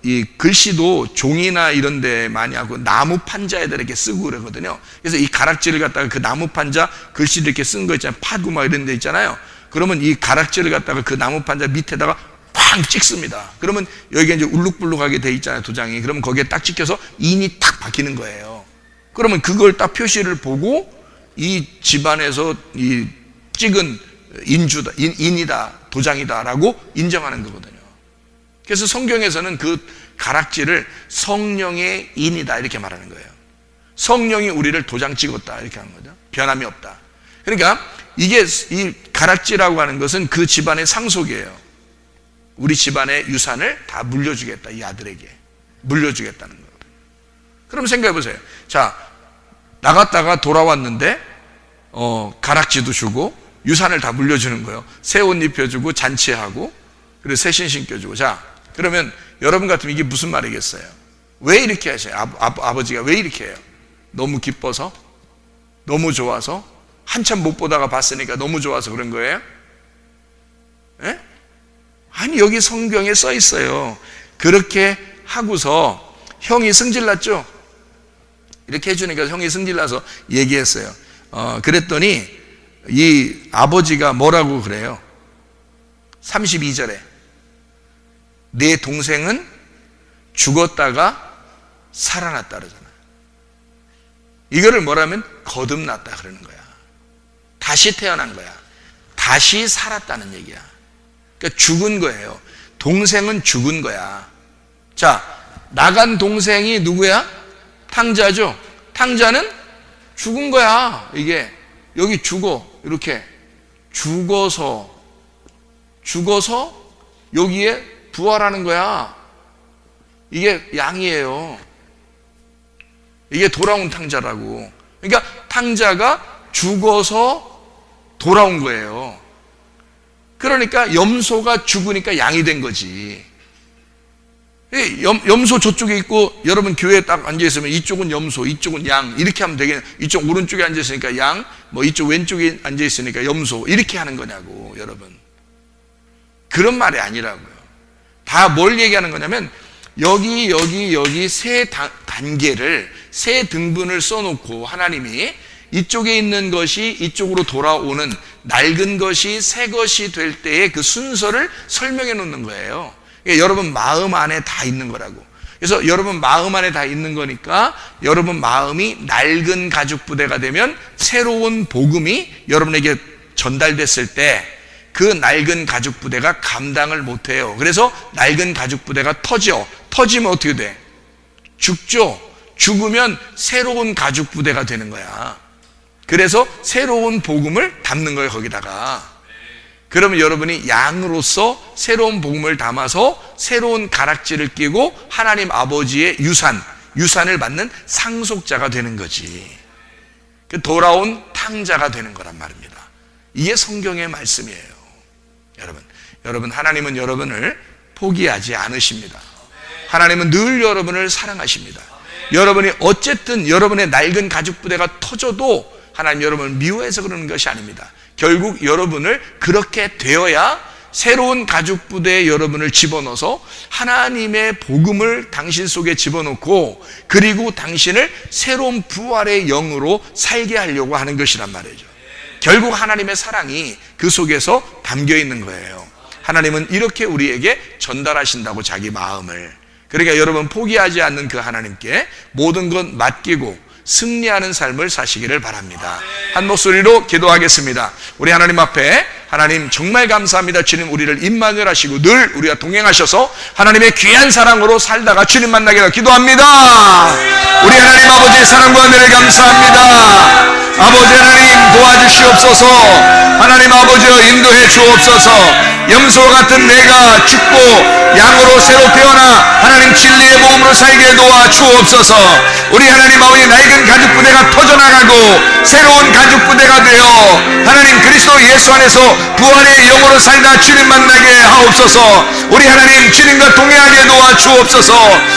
이 글씨도 종이나 이런 데 많이 하고 나무 판자에다 이렇게 쓰고 그러거든요. 그래서 이 가락지를 갖다가 그 나무 판자 글씨도 이렇게 쓴 거 있잖아요. 파고 막 이런 데 있잖아요. 그러면 이 가락지를 갖다가 그 나무 판자 밑에다가 팡 찍습니다. 그러면 여기가 이제 울룩불룩하게 돼 있잖아요. 도장이. 그러면 거기에 딱 찍혀서 인이 탁 박히는 거예요. 그러면 그걸 딱 표시를 보고 이 집안에서 이 찍은 인이다, 도장이다라고 인정하는 거거든요. 그래서 성경에서는 그 가락지를 성령의 인이다 이렇게 말하는 거예요. 성령이 우리를 도장 찍었다 이렇게 하는 거죠. 변함이 없다. 그러니까 이게 이 가락지라고 하는 것은 그 집안의 상속이에요. 우리 집안의 유산을 다 물려주겠다, 이 아들에게 물려주겠다는 거예요. 그럼 생각해 보세요. 자, 나갔다가 돌아왔는데 가락지도 주고 유산을 다 물려주는 거예요. 새 옷 입혀주고 잔치하고 그리고 새신 신겨주고. 자, 그러면 여러분 같으면 이게 무슨 말이겠어요? 왜 이렇게 하셔요? 아버지가 왜 이렇게 해요? 너무 기뻐서? 너무 좋아서? 한참 못 보다가 봤으니까 너무 좋아서 그런 거예요? 예? 아니, 여기 성경에 써 있어요. 그렇게 하고서 형이 승질났죠? 이렇게 해주니까 형이 승질나서 얘기했어요. 그랬더니 이 아버지가 뭐라고 그래요? 32절에 내 동생은 죽었다가 살아났다 그러잖아요. 이거를 뭐라면 거듭났다 그러는 거야. 다시 태어난 거야. 다시 살았다는 얘기야. 그러니까 죽은 거예요. 동생은 죽은 거야. 자, 나간 동생이 누구야? 탕자죠. 탕자는 죽은 거야. 이게 여기 죽어. 이렇게 죽어서 여기에 부활하는 거야. 이게 양이에요. 이게 돌아온 탕자라고. 그러니까 탕자가 죽어서 돌아온 거예요. 그러니까 염소가 죽으니까 양이 된 거지. 염소 저쪽에 있고 여러분 교회에 딱 앉아있으면 이쪽은 염소, 이쪽은 양 이렇게 하면 되겠네. 이쪽 오른쪽에 앉아있으니까 양, 뭐 이쪽 왼쪽에 앉아있으니까 염소 이렇게 하는 거냐고. 여러분 그런 말이 아니라고요. 다 뭘 얘기하는 거냐면 여기 세 단계를, 세 등분을 써놓고 하나님이 이쪽에 있는 것이 이쪽으로 돌아오는, 낡은 것이 새 것이 될 때의 그 순서를 설명해 놓는 거예요. 여러분 마음 안에 다 있는 거라고. 그래서 여러분 마음 안에 다 있는 거니까 여러분 마음이 낡은 가죽 부대가 되면 새로운 복음이 여러분에게 전달됐을 때 그 낡은 가죽 부대가 감당을 못해요. 그래서 낡은 가죽 부대가 터지면 어떻게 돼? 죽죠. 죽으면 새로운 가죽 부대가 되는 거야. 그래서 새로운 복음을 담는 거예요, 거기다가. 그러면 여러분이 양으로서 새로운 복음을 담아서 새로운 가락지를 끼고 하나님 아버지의 유산을 받는 상속자가 되는 거지. 그 돌아온 탕자가 되는 거란 말입니다. 이게 성경의 말씀이에요. 여러분 하나님은 여러분을 포기하지 않으십니다. 하나님은 늘 여러분을 사랑하십니다. 여러분이 어쨌든 여러분의 낡은 가죽 부대가 터져도 하나님 여러분을 미워해서 그러는 것이 아닙니다. 결국 여러분을 그렇게 되어야 새로운 가죽 부대에 여러분을 집어넣어서 하나님의 복음을 당신 속에 집어넣고 그리고 당신을 새로운 부활의 영으로 살게 하려고 하는 것이란 말이죠. 결국 하나님의 사랑이 그 속에서 담겨 있는 거예요. 하나님은 이렇게 우리에게 전달하신다고, 자기 마음을. 그러니까 여러분 포기하지 않는 그 하나님께 모든 것 맡기고 승리하는 삶을 사시기를 바랍니다. 한 목소리로 기도하겠습니다. 우리 하나님 앞에, 하나님 정말 감사합니다. 주님 우리를 임마누엘 하시고 늘 우리와 동행하셔서 하나님의 귀한 사랑으로 살다가 주님 만나기를 기도합니다. 우리 하나님 아버지의 사랑과 은혜를 감사합니다. 아버지 하나님 도와주시옵소서. 하나님 아버지여 인도해 주옵소서. 염소 같은 내가 죽고 양으로 새로 태어나 하나님 진리의 복음으로 살게 도와 주옵소서. 우리 하나님 아버지 낡은 가죽 부대가 터져나가고 새로운 가죽 부대가 되어 하나님 그리스도 예수 안에서 부활의 영으로 살다 주님 만나게 하옵소서. 우리 하나님 주님과 동행하게 도와 주옵소서.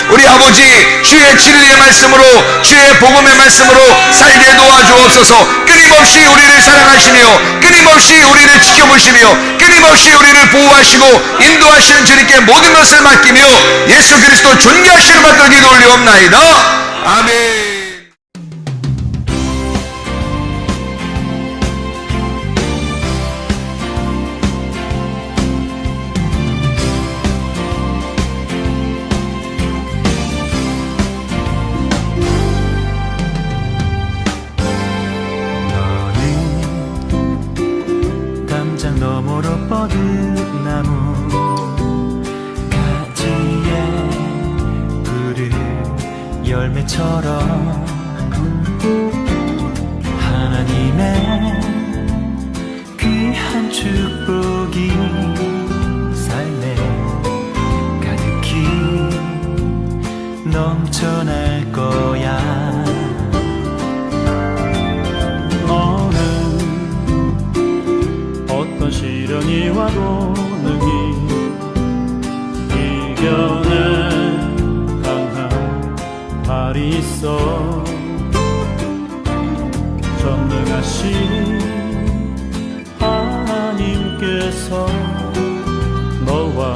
우리 아버지 주의 진리의 말씀으로, 주의 복음의 말씀으로 살게 도와 주옵소서. 끊임없이 우리를 사랑하시며 끊임없이 우리를 지켜보시며 끊임없이 우리를 보호하시고 인도하시는 주님께 모든 것을 맡기며 예수 그리스도 존귀하시는 받들어 기도 올리옵나이다. 아멘. 너머로 뻗은 나무 가지에 푸른 열매처럼 하나님의 귀한 축복이 삶에 가득히 넘쳐날 거야. 어떤 시련이 와도 능히 이겨낼 강한 발이 있어. 전능하신 하나님께서 너와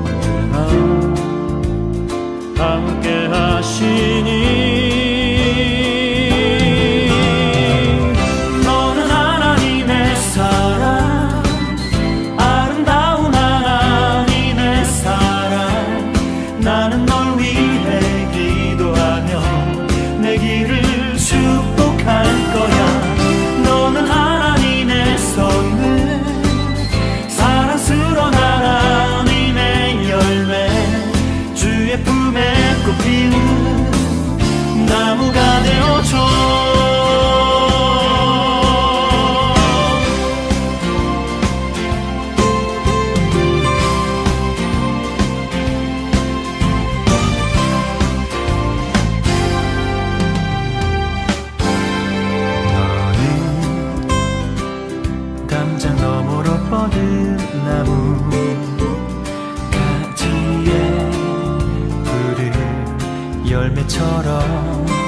언제나 함께 하시니 나무 가지에 푸른 열매처럼